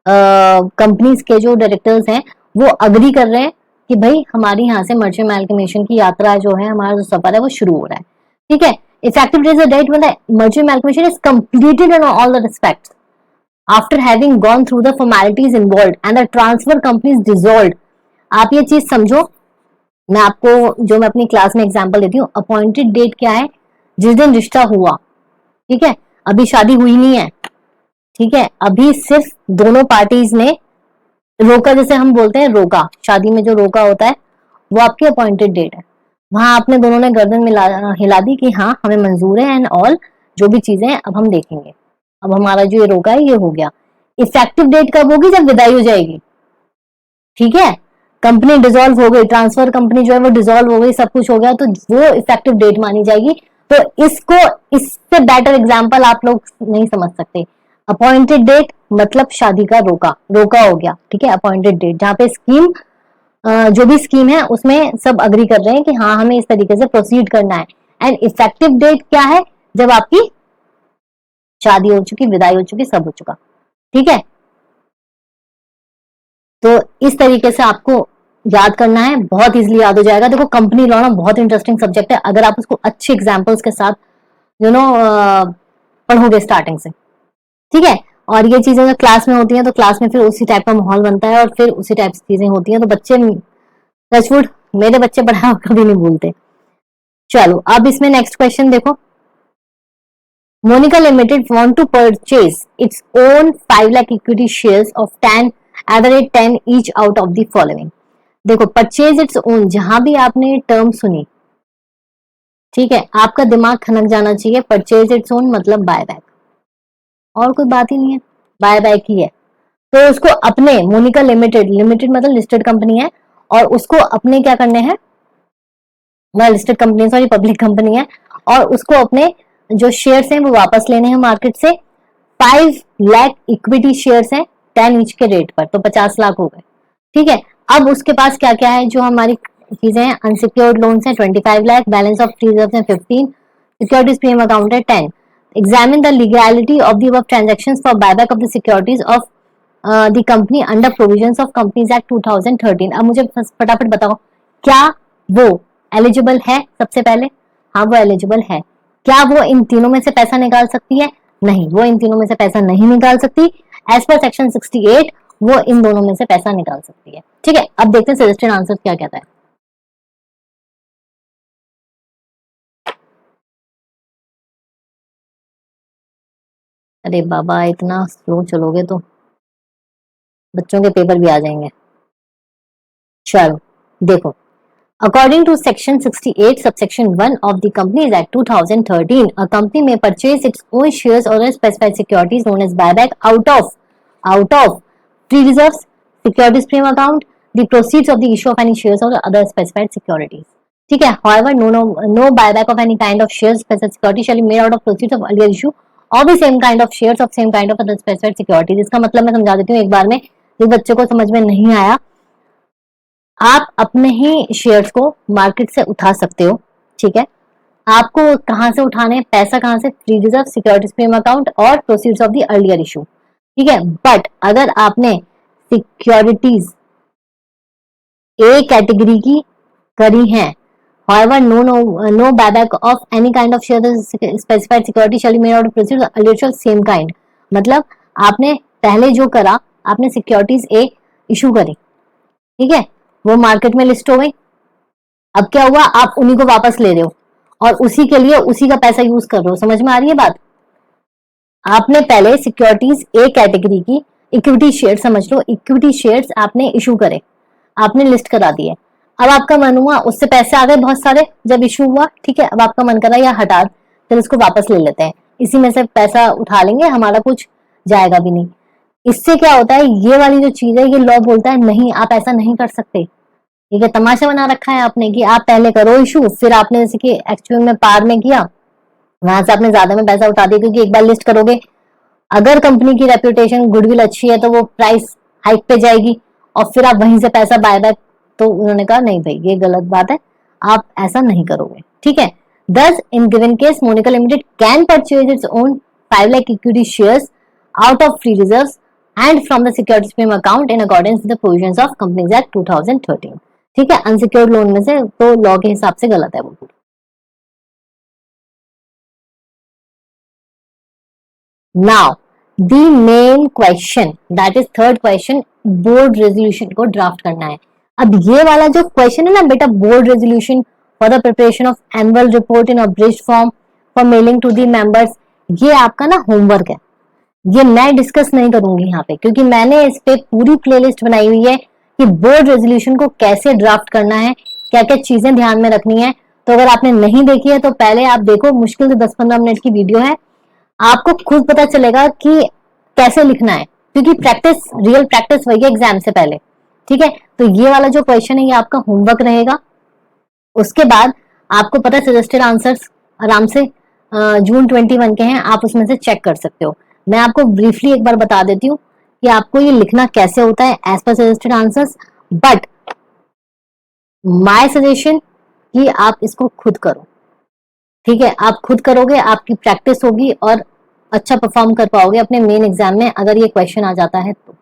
कंपनीज के जो डायरेक्टर्स हैं वो अग्री कर रहे हैं कि भाई हमारी यहाँ से मर्चेंट अमैलगमेशन की यात्रा जो है, हमारा जो सफर है वो शुरू हो रहा है. ठीक है, effective date is the date when the merchant amalgamation is completed in all the respects after having gone through the formalities involved and the transfer company is dissolved. आप ये चीज समझो, मैं आपको जो मैं अपनी क्लास में एग्जांपल देती हूँ. अपॉइंटेड डेट क्या है, जिस दिन रिश्ता हुआ. ठीक है, अभी शादी हुई नहीं है. ठीक है, अभी सिर्फ दोनों पार्टीज ने रोका, जैसे हम बोलते हैं रोका, शादी में जो रोका होता है वो आपकी अपॉइंटेड डेट है. वहां आपने दोनों ने गर्दन हिला दी कि हाँ हमें मंजूर है एंड ऑल जो भी चीजें हैं अब हम देखेंगे, अब हमारा जो ये रोका है ये हो गया. इफेक्टिव डेट कब होगी, जब विदाई हो जाएगी. ठीक है, कंपनी डिसॉल्व हो गई, ट्रांसफर कंपनी जो है वो डिसॉल्व हो गई, सब कुछ हो गया, तो वो इफेक्टिव डेट मानी जाएगी. तो इसको इससे बेटर एग्जांपल आप लोग नहीं समझ सकते. अपॉइंटेड डेट मतलब शादी का रोका, रोका हो गया. ठीक है, अपॉइंटेड डेट जहां पे स्कीम जो भी स्कीम है उसमें सब अग्री कर रहे हैं कि हाँ हमें इस तरीके से प्रोसीड करना है. एंड इफेक्टिव डेट क्या है, जब आपकी शादी हो चुकी, विदाई हो चुकी, सब हो चुका. ठीक है, तो इस तरीके से आपको याद करना है, बहुत इजीली याद हो जाएगा. देखो कंपनी लॉ ना बहुत इंटरेस्टिंग सब्जेक्ट है, अगर आप उसको अच्छे एग्जांपल्स के साथ पढ़ोगे स्टार्टिंग से. ठीक है, और ये चीजें अगर क्लास में होती हैं तो क्लास में फिर उसी टाइप का माहौल बनता है और फिर उसी टाइप की चीजें होती हैं, तो बच्चे टचवुड मेरे बच्चे पढ़ा कभी नहीं भूलते. चलो अब इसमें नेक्स्ट क्वेश्चन देखो. Monica Limited want to purchase its own 5 lakh equity shares of 10 at the rate 10 each out of the following. देखो परचेज इट्स ओन, जहां भी आपने टर्म सुनी, ठीक है, आपका दिमाग खनक जाना चाहिए. परचेज इट्स ओन मतलब बाय बैक, और कोई बात ही नहीं है, बाय बैक ही है. तो उसको अपने मोनिका लिमिटेड, लिमिटेड मतलब लिस्टेड कंपनी है, और उसको अपने क्या करने हैं, listed company sorry public company है, और उसको अपने जो शेयर्स हैं वो वापस लेने हैं मार्केट से. 5 लाख इक्विटी शेयर्स हैं 10 ईच के रेट पर, तो 50 लाख हो गए. ठीक है, अब उसके पास क्या क्या है, जो हमारी चीजें हैं, अनसिक्योर्ड लोन्स हैं 25 लाख, बैलेंस ऑफ रिजर्व है 15, सिक्योरिटीज प्रीमियम अकाउंट है 10. Examine the legality of the above transactions for buyback of the securities of the company under provisions of companies act 2013. अब मुझे फटाफट बताओ क्या वो एलिजिबल है. सबसे पहले हाँ वो एलिजिबल है. क्या वो इन तीनों में से पैसा निकाल सकती है, नहीं, वो इन तीनों में से पैसा नहीं निकाल सकती. एज पर सेक्शन 68 वो इन दोनों में से पैसा निकाल सकती है. ठीक है, अब देखते हैं सजेस्टेड आंसर क्या कहता है. अरे बाबा इतना स्लो चलोगे तो बच्चों के पेपर भी आ जाएंगे. चलो देखो, according to section 68 subsection 1 of the Companies Act 2013, a company may purchase its own shares or specified securities known as buyback out of free reserves, securities premium account, the proceeds of the issue of any shares और other specified securities. ठीक है, however no buyback of any kind of shares specified security shall be made out of proceeds of earlier issue of the same kind of shares of same kind of other specified securities। इसका मतलब मैं समझा देती हूँ एक बार में, जिस बच्चे को समझ में नहीं आया, आप अपने ही शेयर्स को मार्केट से उठा सकते हो। ठीक है, आपको कहां से उठाने, पैसा कहां से, free reserve, securities premium account और proceeds of the earlier issue. ठीक है, बट अगर आपने सिक्योरिटीज ए कैटेगरी की करी हैं, however no buyback of any kind of shares specified security shall be made out of proceeds of earlier same kind। मतलब आपने पहले जो करा, आपने सिक्योरिटीज ए इशू करी, ठीक है, वो मार्केट में लिस्ट हो गई। अब क्या हुआ, आप उन्हीं को वापस ले रहे हो और उसी के लिए उसी का पैसा यूज कर रहे हो। समझ में आ रही है बात? आपने पहले सिक्योरिटीज ए कैटेगरी की इक्विटी शेयर, समझ लो इक्विटी शेयर्स आपने इशू करे, आपने लिस्ट करा दिए। अब आपका मन हुआ, उससे पैसे आ गए बहुत सारे जब इशू हुआ, ठीक है, अब आपका मन करा या हटा, चल इसको वापस ले लेते हैं, इसी में से पैसा उठा लेंगे, हमारा कुछ जाएगा भी नहीं। इससे क्या होता है, ये वाली जो चीज है, ये लॉ बोलता है नहीं, आप ऐसा नहीं कर सकते। ठीक है, तमाशा बना रखा है आपने कि आप पहले करो इशू, फिर आपने जैसे कि एक्चुअल में पार में किया, वहां से आपने ज्यादा में पैसा उठा दिया, क्योंकि एक बार लिस्ट करोगे, अगर कंपनी की रेप्यूटेशन गुडविल अच्छी है तो वो प्राइस हाइक पे जाएगी और फिर आप वहीं से पैसा बायबैक, तो उन्होंने कहा नहीं भाई ये गलत बात है, आप ऐसा नहीं करोगे। ठीक है, thus in given case Monica Limited can purchase its own 5 lakh equity shares out of free reserves and from the securities premium account in accordance with the provisions of Companies Act 2013। ठीक है, unsecured loan में से तो law के हिसाब से गलत है वो। Now the main question, that is third question, board resolution को ड्राफ्ट करना है। अब ये वाला जो क्वेश्चन है ना बेटा, board resolution for the preparation of annual report in abridged form for mailing to the members, ये आपका ना होमवर्क है। ये मैं डिस्कस नहीं करूंगी यहाँ पे, क्योंकि मैंने इस पे पूरी प्लेलिस्ट बनाई हुई है कि बोर्ड रेजोल्यूशन को कैसे ड्राफ्ट करना है, क्या क्या चीजें ध्यान में रखनी है। तो अगर आपने नहीं देखी है तो पहले आप देखो, मुश्किल से 10-15 मिनट की वीडियो है, आपको खुद पता चलेगा कि कैसे लिखना है, क्योंकि प्रैक्टिस, रियल प्रैक्टिस वही है एग्जाम से पहले। ठीक है, तो ये वाला जो क्वेश्चन है ये आपका होमवर्क रहेगा। उसके बाद आपको पता है सजेस्टेड आंसर्स आराम से जून 21 के हैं, आप उसमें से चेक कर सकते हो। मैं आपको ब्रीफली एक बार बता देती हूँ कि आपको ये लिखना कैसे होता है as per suggested answers, but my suggestion कि आप इसको खुद करो। ठीक है, आप खुद करोगे, आपकी प्रैक्टिस होगी और अच्छा परफॉर्म कर पाओगे अपने मेन एग्जाम में, अगर ये क्वेश्चन आ जाता है तो।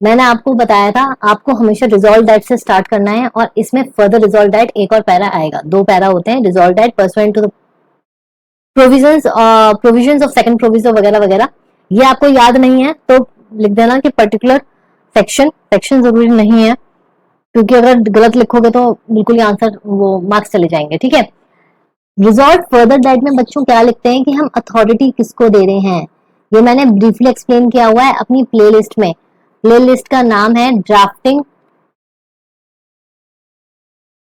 मैंने आपको बताया था आपको हमेशा रिजॉल्व दैट से स्टार्ट करना है, और इसमें फर्दर रिजॉल्व दैट एक और पैरा आएगा, 2 पैरा होते हैं, resolve that pursuant to the provisions of second provision वगैरह वगैरह। ये आपको याद नहीं है तो लिख देना कि पर्टिकुलर सेक्शन जरूरी नहीं है, क्योंकि अगर गलत लिखोगे तो बिल्कुल ही आंसर वो मार्क्स चले जाएंगे। ठीक है, रिजॉल्व फर्दर दैट में बच्चों क्या लिखते हैं कि हम अथॉरिटी किसको दे रहे हैं, ये मैंने ब्रीफली एक्सप्लेन किया हुआ है अपनी प्लेलिस्ट में। प्लेलिस्ट का नाम है ड्राफ्टिंग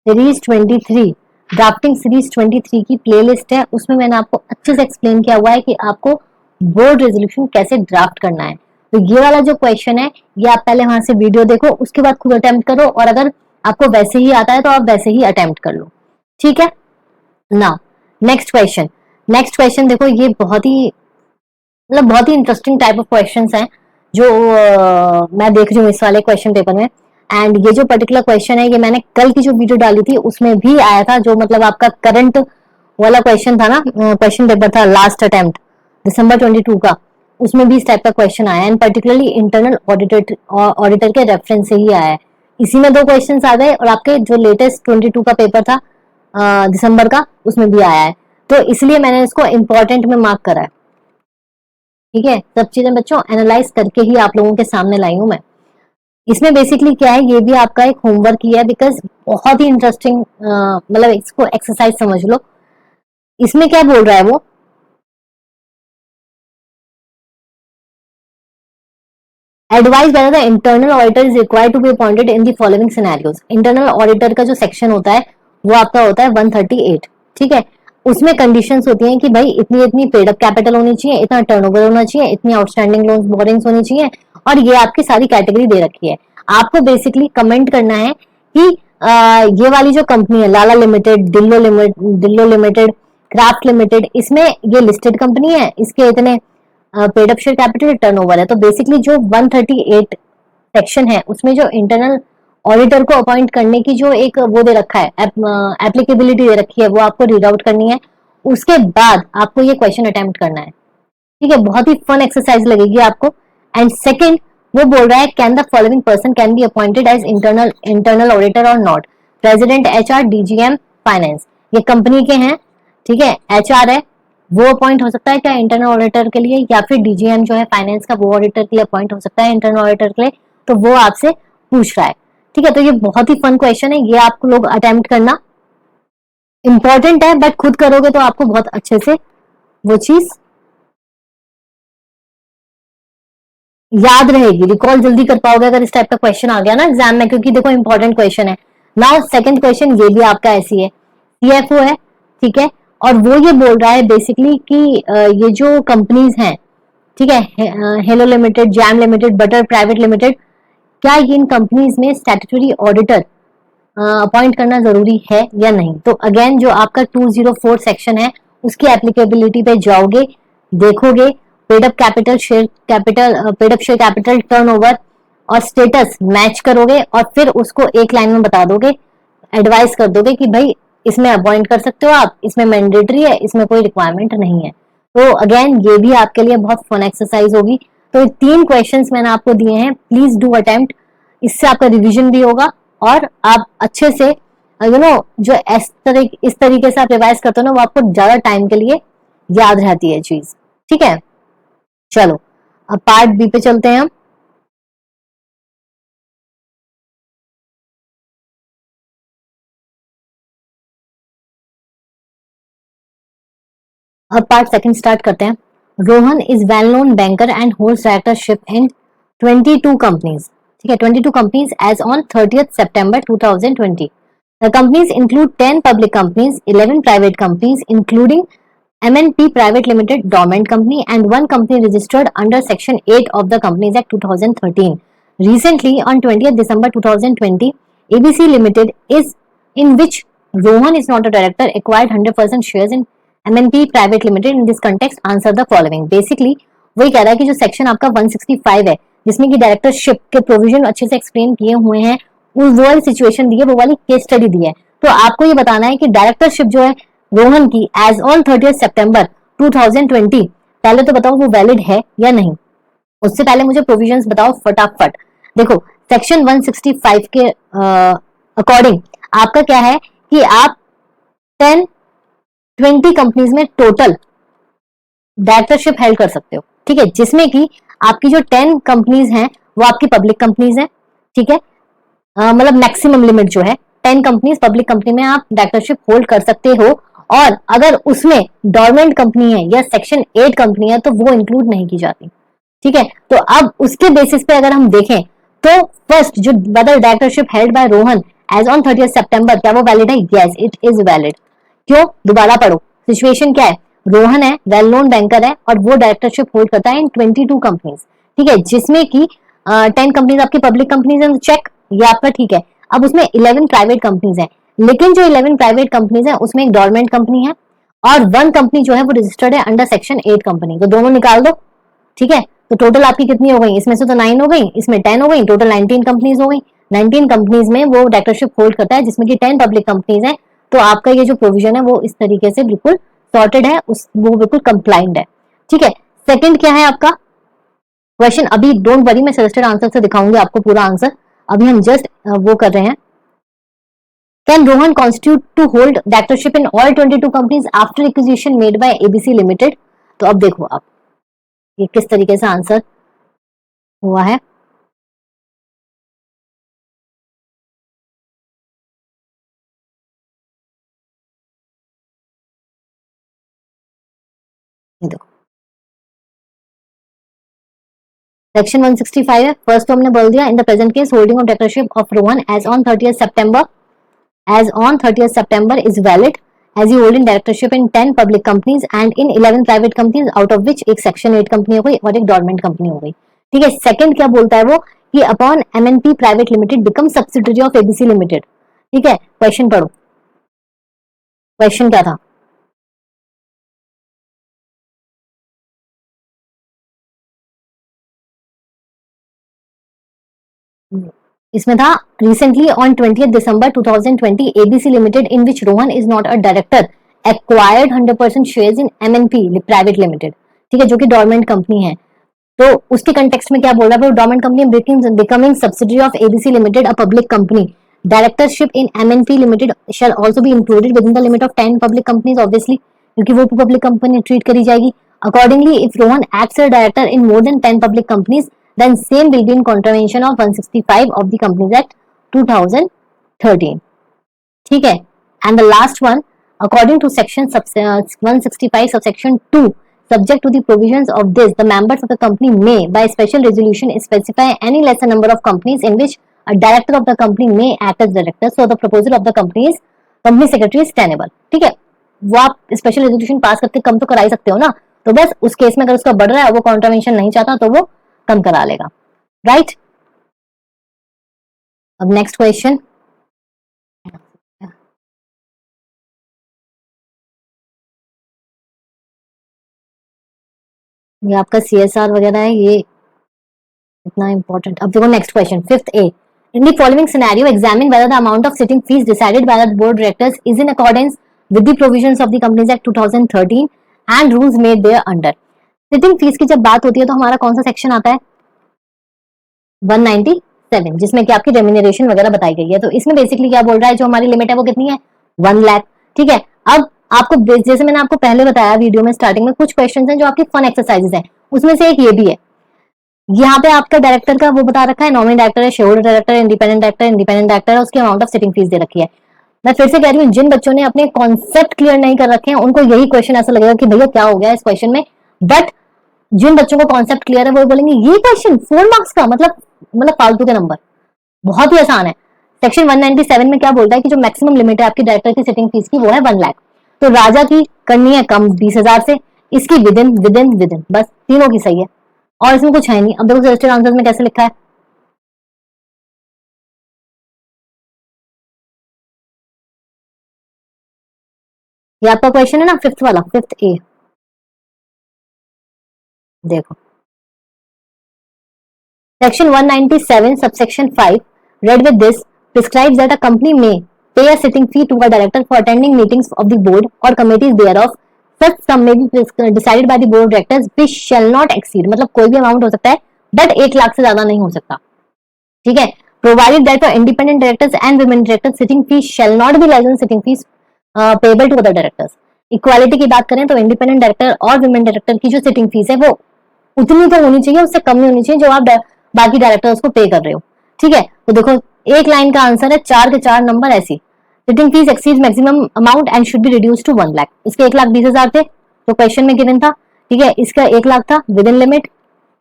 सीरीज 23, ड्राफ्टिंग सीरीज 23 की प्लेलिस्ट है, उसमें मैंने आपको अच्छे से एक्सप्लेन किया हुआ है कि आपको बोर्ड रेजोल्यूशन कैसे ड्राफ्ट करना है। तो ये वाला जो क्वेश्चन है ये आप पहले वहां से वीडियो देखो, उसके बाद खुद अटेम्प्ट करो, और अगर आपको वैसे ही आता है तो आप वैसे ही अटेम्प्ट कर लो। ठीक है, नाउ नेक्स्ट क्वेश्चन देखो, ये बहुत ही मतलब बहुत ही इंटरेस्टिंग टाइप ऑफ क्वेश्चंस हैं जो मैं देख रही हूँ इस वाले क्वेश्चन पेपर में। एंड ये जो पर्टिकुलर क्वेश्चन है ये मैंने कल की जो वीडियो डाली थी उसमें भी आया था, जो मतलब आपका करंट वाला क्वेश्चन था ना, क्वेश्चन पेपर था लास्ट अटेम्प्ट दिसंबर 22 का, उसमें भी इस टाइप का क्वेश्चन आया, एंड पर्टिकुलरली इंटरनल ऑडिटर के रेफरेंस से ही आया है। इसी में 2 क्वेश्चन आ गए, और आपके जो लेटेस्ट 22 का पेपर था दिसंबर का, उसमें भी आया है, तो इसलिए मैंने इसको इम्पोर्टेंट में मार्क करा है। ठीक है, सब चीजें बच्चों एनालाइज करके ही आप लोगों के सामने लाई हूं मैं। इसमें बेसिकली क्या है, ये भी आपका एक होमवर्क ही है, बिकॉज बहुत ही इंटरेस्टिंग, मतलब इसको एक्सरसाइज समझ लो। इसमें क्या बोल रहा है वो, advice by the internal auditor is required to be appointed in the following scenarios. Internal auditor का जो सेक्शन होता है वो आपका होता है 138। ठीक है, उसमें कंडीशंस होती हैं कि भाई इतनी इतनी पेड अप कैपिटल होनी चाहिए, इतना टर्नओवर होना चाहिए, इतनी आउटस्टैंडिंग लोन्स बोरिंग्स होनी चाहिए, और ये आपकी सारी कैटेगरी दे रखी है। आपको बेसिकली कमेंट करना है कि ये वाली जो कंपनी है लाला लिमिटेड, दिल्लो लिमिटेड, क्राफ्ट लिमिटेड, इसमें ये लिस्टेड कंपनी है, इसके इतने paid up share capital turnover है। तो बेसिकली जो 138 सेक्शन है उसमें जो इंटरनल ऑडिटर को अपॉइंट करने की जो एक वो दे रखा है, एप्लीकेबिलिटी दे रखी है, वो आपको रीड आउट करनी है। उसके बाद आपको ये क्वेश्चन अटेम्प्ट करना है। ठीक है, बहुत ही फन एक्सरसाइज लगेगी आपको। एंड सेकंड, वो बोल रहा है can the following person can be appointed as internal auditor or not? President, HR, DGM, finance. ये कंपनी के हैं, ठीक है, एचआर है, वो अपॉइंट हो सकता है क्या इंटरनल ऑडिटर के लिए, या फिर डीजीएम जो है फाइनेंस का, वो ऑडिटर के लिए अपॉइंट हो सकता है इंटरनल ऑडिटर के लिए। तो वो आपसे पूछ रहा है। ठीक है, तो ये बहुत ही फन क्वेश्चन है, ये आप लोग अटेम्प्ट करना। इंपॉर्टेंट है, बट खुद करोगे तो आपको बहुत अच्छे से वो चीज याद रहेगी, रिकॉल जल्दी कर पाओगे अगर इस टाइप का क्वेश्चन आ गया ना एग्जाम में, क्योंकि देखो इंपॉर्टेंट क्वेश्चन है। नाउ सेकंड क्वेश्चन, ये भी आपका ऐसी है, सीएफओ है, ठीक है, और वो ये बोल रहा है बेसिकली कि ये जो कंपनीज हैं, ठीक है, hello limited, jam limited, butter private limited, क्या इन कंपनीज में स्टैट्यूटरी ऑडिटर अपॉइंट करना जरूरी है या नहीं? तो अगेन जो आपका 204 सेक्शन है उसकी एप्लीकेबिलिटी पे जाओगे, देखोगे paid up share capital turnover और स्टेटस मैच करोगे, और फिर उसको एक लाइन में बता दोगे, एडवाइस कर दोगे कि भाई इसमें अपॉइंट कर सकते हो आप, इसमें मैंडेटरी है, इसमें कोई रिक्वायरमेंट नहीं है। तो अगेन ये भी आपके लिए बहुत फन एक्सरसाइज होगी। तो 3 क्वेश्चंस मैंने आपको दिए हैं, प्लीज डू अटेम्प्ट। इससे आपका रिवीजन भी होगा और आप अच्छे से जो इस तरीके से आप रिवाइज करते हो ना, वो आपको ज्यादा टाइम के लिए याद रहती है चीज। ठीक है, चलो अब पार्ट बी पे चलते हैं हम। अब पार्ट सेकंड स्टार्ट करते हैं। Rohan is well known banker and holds directorship in 22 companies. ठीक है, 22 companies as on 30th September 2020। The companies include 10 public companies, 11 private companies, including MNP Private Limited, dormant company, and one company registered under Section 8 of the Companies Act 2013. Recently, on 20th December 2020, ABC Limited, is in which Rohan is not a director, acquired 100% shares in MNP Private Limited. In this context, answer the following. Basically, वही कह रहा है कि जो section आपका 165 है, जिसमें कि डायरेक्टरशिप के प्रोविजन अच्छे से एक्सप्लेन किए हुए हैं, वो वाली सिचुएशन दी है, वो वाली केस स्टडी दी है। तो आपको ये बताना है कि डायरेक्टरशिप जो है रोहन की एज ऑन 30th September 2020, पहले तो बताओ वो वैलिड है या नहीं। उससे पहले मुझे प्रोविजंस बताओ फटाफट। देखो सेक्शन 165 के अकॉर्डिंग आपका क्या है कि आप 10-20 कंपनीज में टोटल डायरेक्टरशिप हेल्ड कर सकते हो। ठीक है, जिसमें कि आपकी जो 10 कंपनीज हैं वो आपकी पब्लिक कंपनीज हैं। ठीक है, मतलब मैक्सिमम लिमिट जो है 10 कंपनीज पब्लिक कंपनी में आप डायरेक्टरशिप होल्ड कर सकते हो, और अगर उसमें डॉर्मेंट कंपनी है या सेक्शन 8 कंपनी है तो वो इंक्लूड नहीं की जाती। ठीक है, तो अब उसके बेसिस पे अगर हम देखें तो फर्स्ट जो whether directorship held by Rohan as on 30th September, क्या वो वैलिड है? Yes, it is valid. क्यों? दोबारा पढ़ो, सिचुएशन क्या है? रोहन है, वेल नोन बैंकर है, और वो डायरेक्टरशिप होल्ड करता है इन 22 कंपनीज। ठीक है, जिसमें की 10 कंपनीज आपकी पब्लिक कंपनीज है, चेक, ये आपका ठीक है। अब उसमें 11 प्राइवेट कंपनीज है, लेकिन जो 11 प्राइवेट कंपनीज है उसमें एक डॉर्मेंट कंपनी है और 1 कंपनी जो है वो रजिस्टर्ड है अंडर सेक्शन 8 कंपनी। तो दोनों निकाल दो। ठीक है, तो टोटल आपकी कितनी हो गई? इसमें से तो 9 हो गई, इसमें 10 हो गई, टोटल 19 कंपनीज हो गई। 19 कंपनीज में वो डायरेक्टरशिप होल्ड करता है, जिसमें कि 10 पब्लिक कंपनीज है। तो आपका ये जो प्रोविजन है वो इस तरीके से बिल्कुल सॉर्टेड है, वो बिल्कुल कंप्लाइंट है। ठीक है, सेकंड क्या है आपका क्वेश्चन? अभी डोंट वरी, मैं सजेस्टेड आंसर से दिखाऊंगी आपको पूरा आंसर। अभी हम जस्ट वो कर रहे हैं। Can Rohan constitute to hold directorship in all 22 companies after acquisition made by ABC limited? तो अब देखो आप ये किस तरीके से आंसर हुआ है। ये देखो सेक्शन 165 है, फर्स्ट तो हमने बोल दिया, in the present case holding of directorship of Rohan as on 30th September is valid as you hold in directorship in 10 public companies and in 11 private companies, out of which एक section 8 company हो गई और एक dormant company हो गई। ठीक है। Second क्या बोलता है वो कि upon MNP private limited become subsidiary of ABC limited. ठीक है, क्वेश्चन पढ़ो, क्वेश्चन क्या था? इसमें था recently on 20 December 2020 ABC limited in which Rohan is not a director acquired 100% shares in MNP private limited. ठीक है, जो कि डोरमेंट कंपनी है। तो उसके कंटेक्स्ट में क्या बोल रहा है? Dormant company becoming subsidiary of ABC limited a public company, directorship in MNP limited shall also be included within the limit of 10 public companies, obviously क्योंकि वो पब्लिक कंपनी ट्रीट करी जाएगी। Accordingly if Rohan acts as director in more than 10 public companies then same will be in contravention of 165 of the Companies Act 2013. ठीक है, and the last one, according to section 165 subsection 2, subject to the provisions of this, the members of the company may by special resolution specify any lesser number of companies in which a director of the company may act as director, so the proposal of the company secretary is tenable. ठीक है, वो आप special resolution pass करके कम तो करा ही सकते हो ना, तो बस उस केस में अगर उसका बढ़ रहा है, वो कॉन्ट्रावेंशन नहीं चाहता, तो वो कम करा लेगा, राइट। अब नेक्स्ट क्वेश्चन, ये आपका सीएसआर वगैरह है, ये इतना इंपॉर्टेंट। अब देखो next question, fifth A, in the following scenario examine whether the amount of sitting fees decided by the board directors is in accordance with the provisions of the companies act 2013 and rules made thereunder. Sitting fees की जब बात होती है तो हमारा कौन सा section आता है? 197, जिसमें कि आपकी रेम्यूनरेशन वगैरह बताई गई है। तो इसमें बेसिकली क्या बोल रहा है, जो हमारी लिमिट है वो कितनी है? 1 लाख। ठीक है, अब आपको जैसे मैंने आपको पहले बताया वीडियो में स्टार्टिंग में, कुछ क्वेश्चंस हैं जो आपके फन एक्सरसाइजेस हैं, उसमें से एक ये भी है। यहाँ पे आपका डायरेक्टर का वो बता रखा है, नॉमिनी डायरेक्टर है, शेयर डायरेक्टर है, इंडिपेंडेंट डायरेक्टर है, उसकी अमाउंट ऑफ सिटिंग फीस दे रखी है। मैं फिर से कह रही हूँ, जिन बच्चों ने अपने कॉन्सेप्ट क्लियर नहीं कर रखे हैं उनको यही क्वेश्चन ऐसा लगेगा कि भैया क्या हो गया इस क्वेश्चन में, बट जिन बच्चों को कॉन्सेप्ट क्लियर है वो बोलेंगे ये क्वेश्चन 4 मार्क्स का, मतलब फालतू के नंबर, बहुत ही आसान है। सेक्शन 197 में क्या बोलता है कि जो मैक्सिमम लिमिट है आपकी डायरेक्टर की सिटिंग फीस की वो है 1 लाख। तो राजा की करनी है कम 20,000 से, इसकी विदिन, बस तीनों की सही है और इसमें कुछ है नहीं। अब देखो सजेस्टेड आंसर में कैसे लिखा है, ये आपका क्वेश्चन है ना, फिफ्थ वाला, फिफ्थ ए, देखो section 197 subsection 5 read with this prescribes that a company may pay a sitting fee to a director for attending meetings of the board or committees thereof. Such sum may be decided by the board of directors which shall not exceed, मतलब कोई भी amount हो सकता है but 1 lakh से ज्यादा नहीं हो सकता। ठीक है, provided that for independent directors and women directors sitting fees shall not be less than sitting fees payable to other directors. Equality की बात करें तो इंडिपेंडेंट डायरेक्टर और वुमेन डायरेक्टर की जो सिटिंग फीस है वो उतनी तो होनी चाहिए, उससे कम नहीं होनी चाहिए जो आप बाकी डायरेक्टर्स को पे कर रहे हो। ठीक है, तो देखो एक लाइन का आंसर है, 4 के 4 नंबर ऐसी, sitting fees exceed maximum amount and should be reduce to 1 lakh. इसके 1,20,000 थे तो क्वेश्चन में गिवन था। ठीक है, इसका 1 लाख था, with in limit,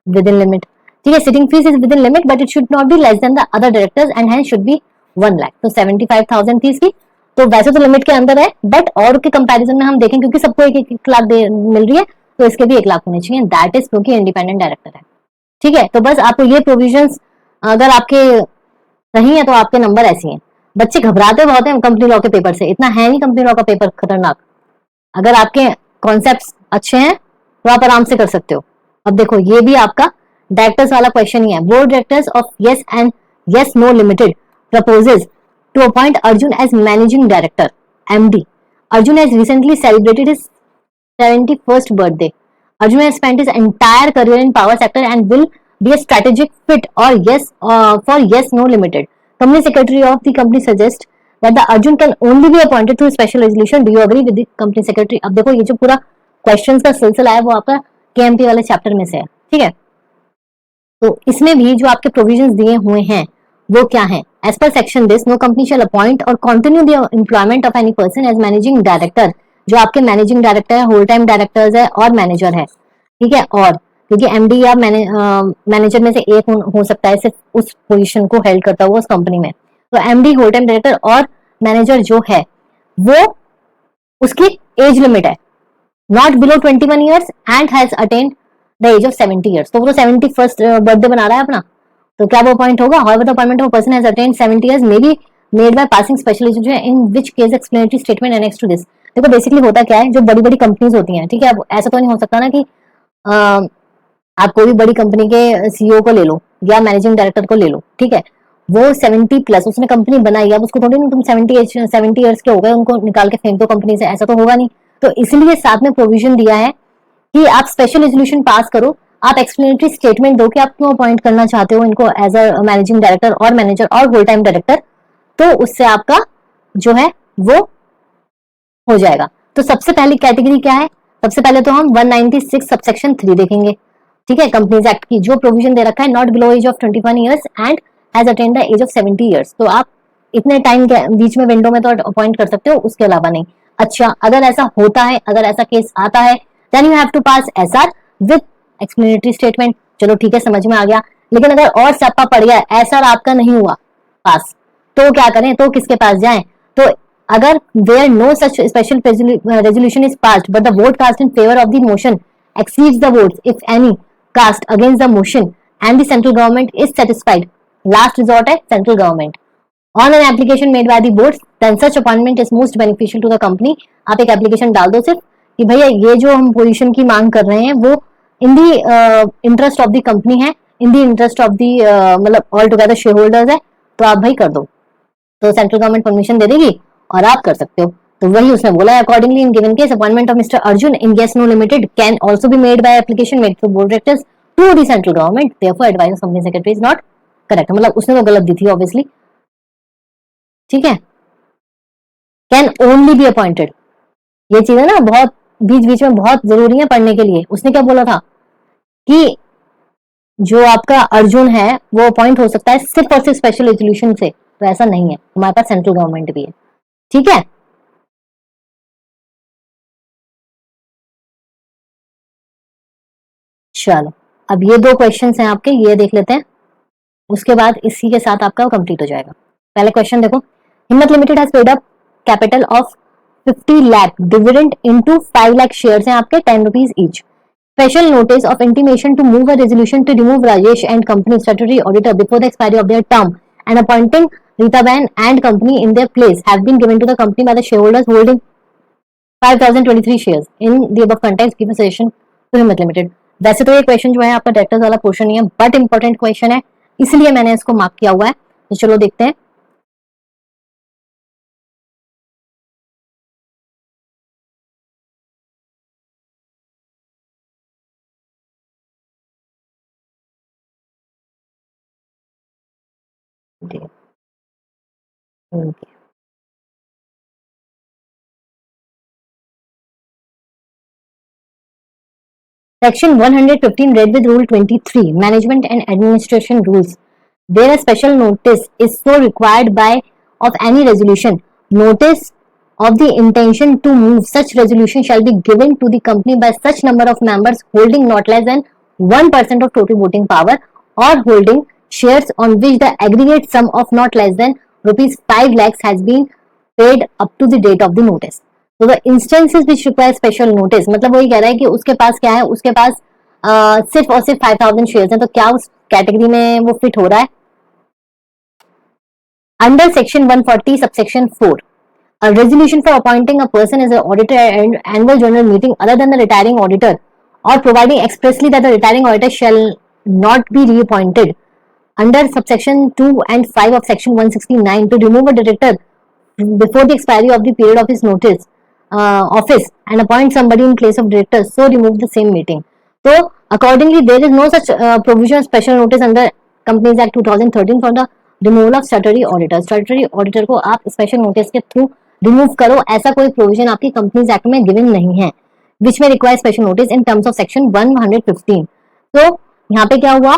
with in limit. ठीक है, sitting fees is with in limit but it should not be less than the other directors and hence should be 1 lakh. तो 75,000 थी इसकी, तो वैसे तो लिमिट के अंदर है बट और के कंपैरिजन में हम देखें क्योंकि सबको 1-1 लाख मिल रही है तो इसके भी 1 लाख होने चाहिए, दैट इज क्योंकि इंडिपेंडेंट डायरेक्टर है। ठीक है, तो बस आपको ये प्रोविजंस अगर आपके सही है तो आपके नंबर ऐसे हैं। बच्चे घबराते बहुत हैं कंपनी लॉ के पेपर से, इतना है नहीं कंपनी लॉ का पेपर खतरनाक। अगर आपके कॉन्सेप्ट्स अच्छे हैं तो आप आराम से कर सकते हो। अब देखो ये भी आपका डायरेक्टर्स वाला क्वेश्चन ही है। Board directors of yes and yes no limited proposes to appoint Arjun as managing director MD. Arjun has recently celebrated his 71st birthday. Arjun has spent his entire career in power sector and will be a strategic fit or yes for Yes No Limited. Company secretary of the company suggests that the Arjun can only be appointed through special resolution. Do you agree with the company secretary? अब देखो ये जो पूरा questions का सिलसिला है वो आपका केएमपी वाले चैप्टर में से है। ठीक है, तो इसमें भी जो आपके प्रोविजंस दिए हुए हैं वो क्या है? As per section this no company shall appoint or continue the employment of any person as managing director. जो आपके मैनेजिंग डायरेक्टर है, होल टाइम डायरेक्टर्स है और मैनेजर है। ठीक है, और क्योंकि एमडी या मैनेजर में से एक हो सकता है सिर्फ उस पोजीशन को हेल्ड करता हुआ उस कंपनी में, तो एमडी, होल टाइम डायरेक्टर और मैनेजर जो है वो उसकी एज लिमिट है not below 21 years and has attend the age of 70 years. तो वो 71st बर्थडे बना रहा है अपना, तो क्या वो अपॉइंट होगा? However the appointment of person has attend 70 years may be made by passing special education in which case explanatory statement annex to this. देखो बेसिकली होता क्या है, जो बड़ी बड़ी कंपनीज होती हैं, ठीक है, अब ऐसा तो नहीं हो सकता ना कि आप कोई भी बड़ी कंपनी के सीईओ को ले लो या मैनेजिंग डायरेक्टर को ले लो, ठीक है, वो 70 प्लस उसने कंपनी बनाई, अब उसको थोड़ी ना तुम 70 ईयर्स के हो गए उनको निकाल के फेंक दो कंपनी से, ऐसा तो होगा नहीं। तो इसलिए साथ में प्रोविजन दिया है कि आप स्पेशल रेजोल्यूशन पास करो, आप एक्सप्लेनेटरी स्टेटमेंट दो कि आप क्यों अपॉइंट करना चाहते हो इनको एज अ मैनेजिंग डायरेक्टर और मैनेजर और होल टाइम डायरेक्टर, तो उससे आपका जो है वो हो जाएगा। तो सबसे पहली कैटेगरी क्या है? सबसे पहले तो हम 196 सबसेक्शन 3 देखेंगे, ठीक है, कंपनीज एक्ट की, जो प्रोविजन दे रखा है not below age of 21 years and has attend the age of 70 years. तो आप इतने टाइम के बीच में विंडो में तो अपॉइंट कर सकते हो, उसके अलावा नहीं। अच्छा, अगर ऐसा होता है, अगर ऐसा केस आता है, then you have to pass SR with explanatory statement. चलो ठीक है, समझ में आ गया। लेकिन अगर और सप्पा पड़ गया, एसआर आपका नहीं हुआ पास, तो क्या करें? तो किसके पास जाएं? तो अगर where no such special resolution is passed but the vote cast in favor of the motion exceeds the votes if any cast against the motion and the central government is satisfied, last resort है central government, on an application made by the boards then such appointment is most beneficial to the company। आप एक application डाल दो सिर्फ कि भैया ये जो हम पोजीशन की मांग कर रहे हैं वो in the interest of the company है, in the interest of the मतलब ऑल टुगेदर शेयर होल्डर्स है, तो आप भाई कर दो। तो सेंट्रल गवर्नमेंट परमिशन दे देगी और आप कर सकते हो। तो वही उसने बोला है, accordingly in given case appointment of mister Arjun in guess no limited can also be made by application made to board directors to the central government, therefore advice of company secretary is not correct. मतलब उसने तो गलत दी थी obviously, ठीक है। Can only be appointed, ये चीज है ना बहुत बीच बीच में बहुत जरूरी है पढ़ने के लिए। उसने क्या बोला था कि जो आपका अर्जुन है वो अपॉइंट हो सकता है सिर्फ और सिर्फ स्पेशल रेजोल्यूशन से, तो ऐसा नहीं है, हमारे पास सेंट्रल गवर्नमेंट भी है, ठीक है। चलो अब ये दो क्वेश्चंस हैं आपके, ये देख लेते हैं, उसके बाद इसी के साथ आपका कंप्लीट हो जाएगा। पहले क्वेश्चन देखो, हिम्मत limited has paid up capital of 50 lakh dividend into 5 lakh shares हैं आपके 10 rupees each. Special notice of intimation to move a resolution to remove Rajesh and company statutory auditor before the expiry of their term and appointing Rita Ben and company in their place have been given to the company by the shareholders holding 5023 shares in the above context give a suggestion to Himmat Limited। वैसे तो ये question जो है आपका directors वाला portion नहीं है, but important question है, इसलिए मैंने इसको मार्क किया हुआ है। तो चलो देखते हैं। Okay. Section 115 read with Rule 23 Management and Administration Rules, where a special notice is so required by of any resolution, notice of the intention to move such resolution shall be given to the company by such number of members holding not less than 1% of total voting power or holding shares on which the aggregate sum of not less than rupees 5 lakhs has been paid up to the date of the notice। तो the instances which require special notice, मतलब वही कह रहा है कि उसके पास क्या है, उसके पास सिर्फ और सिर्फ 5000 शेयर्स हैं, तो क्या उस कैटेगरी में वो फिट हो रहा है? Under section 140 subsection 4 a resolution for appointing a person as an auditor at annual general meeting other than the retiring auditor or providing expressly that the retiring auditor shall not be reappointed under subsection 2 and 5 of section 169 to remove a director before the expiry of the period of his notice office and appoint somebody in place of director, so remove the same meeting। So accordingly there is no such provision of special notice under Companies Act 2013 for the removal of statutory auditor। statutory auditor को आप special notice के through remove करो, ऐसा कोई provision आपकी companies act में given नहीं है, विच में require special notice in terms of section 115। तो यहाँ पे क्या हुआ,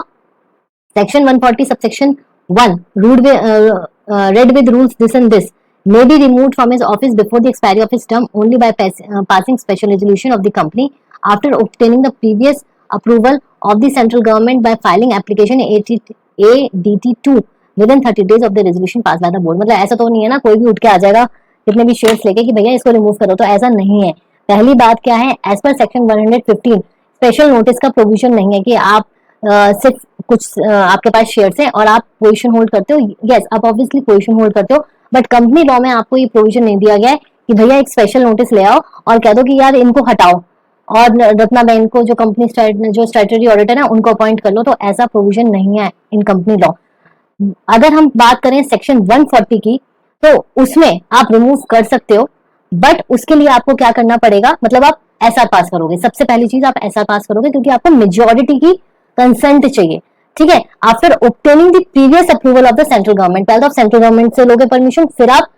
section 140 subsection 1 read with rules this and this may be removed from his office before the expiry of his term only by passing special resolution of the company after obtaining the previous approval of the central government by filing application ADT2 within 30 days of the resolution passed by the board। मतलब ऐसा तो नहीं है ना कोई भी उठ के आ जाएगा कितने भी शेयर्स लेके कि भैया इसको रिमूव करो, तो ऐसा नहीं है। पहली बात क्या है, as per section 115 special notice का प्रोविजन नहीं है कि आप सिर्फ कुछ आपके पास शेयर्स हैं और आप पोजीशन होल्ड करते हो। यस, आप ऑब्वियसली पोजीशन होल्ड करते हो, बट कंपनी लॉ में आपको ये प्रोविजन नहीं दिया गया है कि भैया एक स्पेशल नोटिस ले आओ और कह दो कि यार इनको हटाओ और रत्ना बैंक को जो कंपनी जो स्टैट्यूटरी ऑडिटर है उनको अपॉइंट कर लो। तो ऐसा प्रोविजन नहीं है इन कंपनी लॉ। अगर हम बात करें सेक्शन 140 की, तो उसमें आप रिमूव कर सकते हो, बट उसके लिए आपको क्या करना पड़ेगा, मतलब आप एसआर पास करोगे। सबसे पहली चीज आप एसआर पास करोगे क्योंकि आपको मेजोरिटी की कंसेंट चाहिए। ठीक है, after obtaining the previous approval of the central government, पहले तो आप सेंट्रल गवर्नमेंट से लोगे परमिशन, फिर आप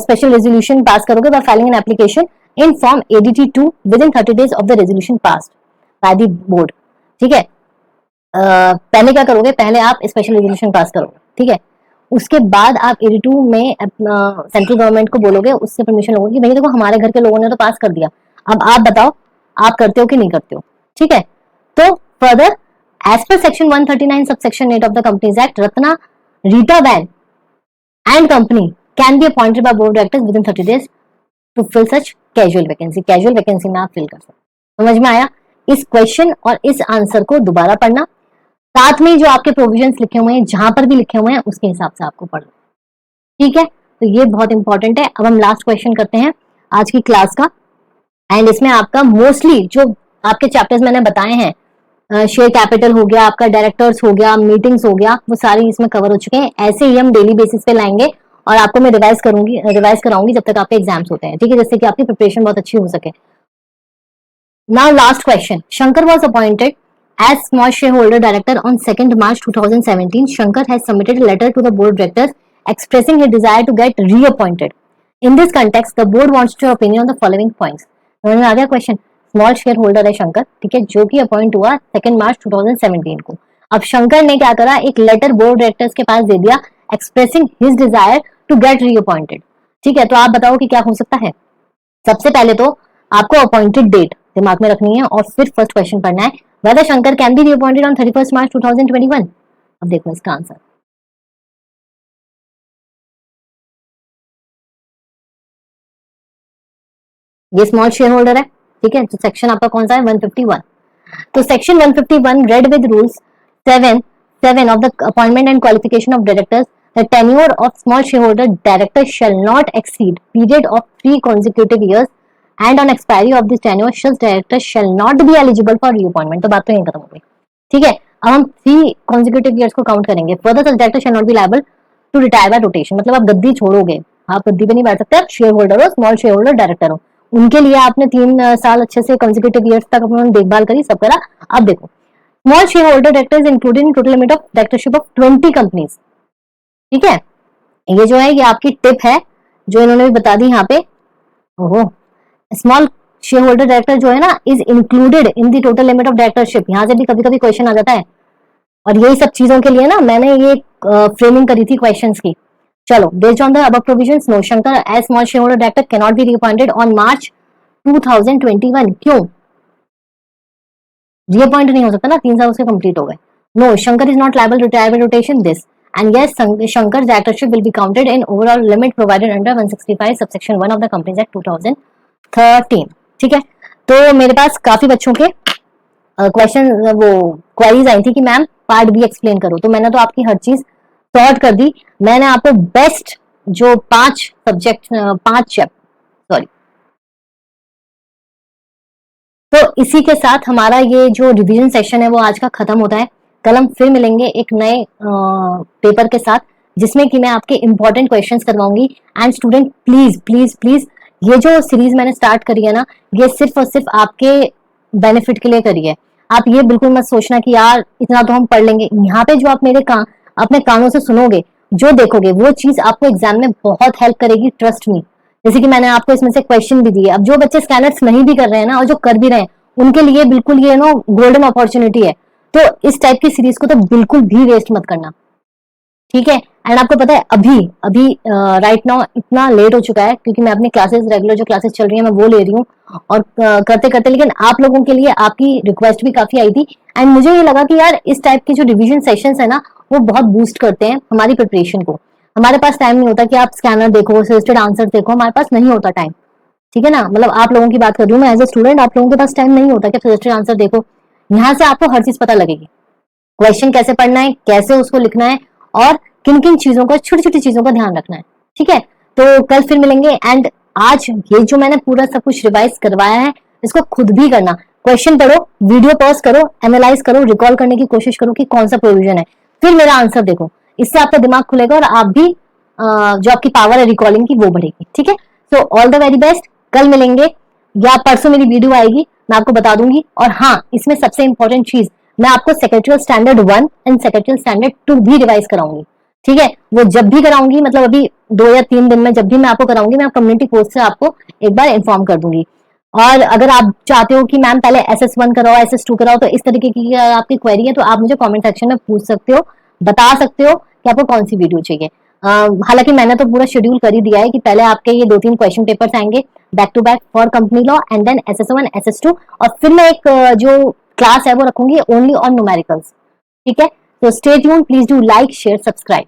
स्पेशल रेजोल्यूशन पास करोगे bye filing an application in form ADT2 with in 30 days of the resolution passed by the board. ठीक है, पहले क्या करोगे, पहले आप स्पेशल रेजोल्यूशन पास करोगे। ठीक है, उसके बाद आप AD2 में सेंट्रल गवर्नमेंट को बोलोगे, उससे परमिशन लोगे कि भाई देखो हमारे घर के लोगों ने तो पास कर दिया, अब आप बताओ आप करते हो कि नहीं करते हो। ठीक है, तो further as per section 139 subsection 8 of the companies act, Ratna Rita Van and company can be appointed by board directors within 30 days to fill such casual vacancy. Casual vacancy में आप फिल कर सकते हो। समझ में आया? इस क्वेश्चन और इस आंसर को दोबारा पढ़ना, साथ में जो आपके प्रोविजंस लिखे हुए हैं, जहां पर भी लिखे हुए हैं उसके हिसाब से आपको पढ़ना। ठीक है, तो ये बहुत इंपॉर्टेंट है। अब हम लास्ट क्वेश्चन करते हैं आज की क्लास का, एंड इसमें आपका मोस्टली जो आपके चैप्टर्स मैंने बताए हैं, शेयर कैपिटल हो गया, आपका डायरेक्टर्स हो गया, मीटिंग्स हो गया, वो सारे इसमें कवर हो चुके हैं। ऐसे ही हम डेली बेसिस पे लाएंगे और आपको मैं रिवाइज कराऊंगी जब तक आपके एग्जाम्स होते हैं। ठीक है, जिससे कि आपकी प्रिपरेशन बहुत अच्छी हो सके। Now last question, Shankar was appointed as small shareholder director on 2nd March 2017. Shankar has submitted a letter to the board of directors expressing his desire to get reappointed. In this context, the board wants your opinion on the following points. समझ में आ गया question? Small share holder है शंकर, ठीक है, जो कि appoint हुआ 2 मार्च 2017 को। अब शंकर ने क्या करा, एक लेटर बोर्ड डायरेक्टर्स के पास दे दिया expressing his desire to get reappointed. ठीक है, तो आप बताओ कि क्या हो सकता है। सबसे पहले तो आपको अपॉइंटेड डेट दिमाग में रखनी है और फिर फर्स्ट क्वेश्चन पढ़ना है, whether Shankar can be reappointed on 31st March 2021. अब देखो इसका आंसर। ये स्मॉल शेयर होल्डर है, ठीक है, तो सेक्शन आपका कौन सा है, 151। तो section 151 read with rules 7 of the appointment and qualification of directors, the tenure of small shareholder director shall not exceed period of 3 consecutive years and on expiry of this tenure such director shall not be eligible for reappointment। तो बात तो यहीं खत्म हो गई। ठीक है, अब हम 3 consecutive years को काउंट करेंगे। Further such director shall not be liable to retire by rotation, मतलब आप गद्दी छोड़ोगे, आप गद्दी पे नहीं बैठ सकते, आप शेयर होल्डर हो, स्मॉल शेयर होल्डर डायरेक्टर हो, उनके लिए आपने 3 साल अच्छे से consecutive years तक अपनी देखभाल करी, सब करा। अब देखो, small share holder director is included in total limit of directorship of 20 companies. ठीक है, ये जो है ये आपकी टिप है जो इन्होंने भी बता दी यहाँ पे। ओहो, स्मॉल शेयर होल्डर डायरेक्टर जो है ना is included in the total limit of directorship. यहाँ से भी कभी कभी क्वेश्चन आ जाता है, और यही सब चीजों के लिए ना मैंने ये फ्रेमिंग करी थी क्वेश्चंस की। चलो, based on the above provisions, no Shankar as small share holder director can not be reappointed on March 2021। क्यों रीअपॉइंट नहीं हो सकता ना, 3 साल उसके कंप्लीट हो गए। No, Shankar is not liable retirement rotation this, and yes, Shankar's directorship will be counted in overall limit provided under 165 subsection 1 of the Companies Act 2013। ठीक है, तो मेरे पास काफी बच्चों के क्वेश्चन वो क्वेरीज आई थी कि मैम पार्ट बी एक्सप्लेन करो, तो मैंने तो आपकी हर चीज सॉर्ट कर दी। मैंने आपको बेस्ट जो 5 सब्जेक्ट 5 सॉरी, तो इसी के साथ हमारा ये जो रिवीजन सेशन है वो आज का खत्म होता है। कल हम फिर मिलेंगे एक नए पेपर के साथ जिसमें कि मैं आपके इंपॉर्टेंट क्वेश्चंस करवाऊंगी। And student please please please, ये जो सीरीज मैंने स्टार्ट करी है ना, ये सिर्फ और सिर्फ आपके बेनिफिट के लिए करी है। आप ये बिल्कुल मत सोचना कि यार इतना तो हम पढ़ लेंगे। यहाँ पे जो आप मेरे अपने कानों से सुनोगे, जो देखोगे, वो चीज आपको एग्जाम में बहुत हेल्प करेगी, ट्रस्ट मी। जैसे कि मैंने आपको इसमें से क्वेश्चन भी दिए। अब जो बच्चे स्कैनर्स नहीं भी कर रहे हैं ना और जो कर भी रहे हैं, उनके लिए बिल्कुल ये नो गोल्डन अपॉर्चुनिटी है। तो इस टाइप की सीरीज को तो बिल्कुल भी वेस्ट मत करना, ठीक है। एंड आपको पता है अभी अभी राइट नाउ इतना लेट हो चुका है क्योंकि मैं अपनी क्लासेस रेगुलर जो क्लासेस चल रही है मैं वो ले रही हूँ और करते करते, लेकिन आप लोगों के लिए आपकी रिक्वेस्ट भी काफी आई थी एंड मुझे ये लगा कि यार इस टाइप के जो रिवीजन सेशंस है ना वो बहुत बूस्ट करते हैं हमारी प्रिपरेशन को। हमारे पास टाइम नहीं होता कि आप स्कैनर देखो, सजेस्टेड आंसर देखो, हमारे पास नहीं होता टाइम, ठीक है ना, मतलब आप लोगों की बात कर रही हूँ मैं एज ए स्टूडेंट, आप लोगों के पास टाइम नहीं होता कि सजेस्टेड आंसर देखो, यहाँ से आपको हर चीज पता लगेगी, क्वेश्चन कैसे पढ़ना है, कैसे उसको लिखना है, और किन किन चीजों का, छोटी छोटी चीजों का ध्यान रखना है। ठीक है, तो कल फिर मिलेंगे। एंड आज ये जो मैंने पूरा सब कुछ रिवाइज करवाया है, इसको खुद भी करना, क्वेश्चन पढ़ो, वीडियो पॉज करो, एनालाइज करो, रिकॉल करने की कोशिश करो कि कौन सा प्रोविजन है, फिर मेरा आंसर देखो, इससे आपका दिमाग खुलेगा और आप भी जो आपकी पावर है रिकॉलिंग की वो बढ़ेगी। ठीक है, so all the very best, कल मिलेंगे या परसों मेरी वीडियो आएगी, मैं आपको बता दूंगी। और हाँ, इसमें सबसे इंपॉर्टेंट चीज, मैं आपको secretarial standard 1 and secretarial standard 2 भी रिवाइज कराऊंगी। ठीक है, वो जब भी कराऊंगी, मतलब अभी 2 या 3 दिन में जब भी मैं आपको कराऊंगी, मैं कम्युनिटी पोस्ट से आपको एक बार इन्फॉर्म कर दूंगी। और अगर आप चाहते हो कि मैम पहले SS1 कराओ, SS2 कराओ, तो इस तरीके की आपकी क्वेरी है तो आप मुझे कमेंट सेक्शन में पूछ सकते हो, बता सकते हो कि आपको कौन सी वीडियो चाहिए। हालांकि मैंने तो पूरा शेड्यूल कर ही दिया है कि पहले आपके ये 2-3 क्वेश्चन पेपर्स आएंगे back to back for company law, and then SS1 SS2, और फिर मैं एक जो क्लास है वो रखूंगी ओनली ऑन न्यूमेरिकल्स। ठीक है, तो stay tuned, please do like share subscribe.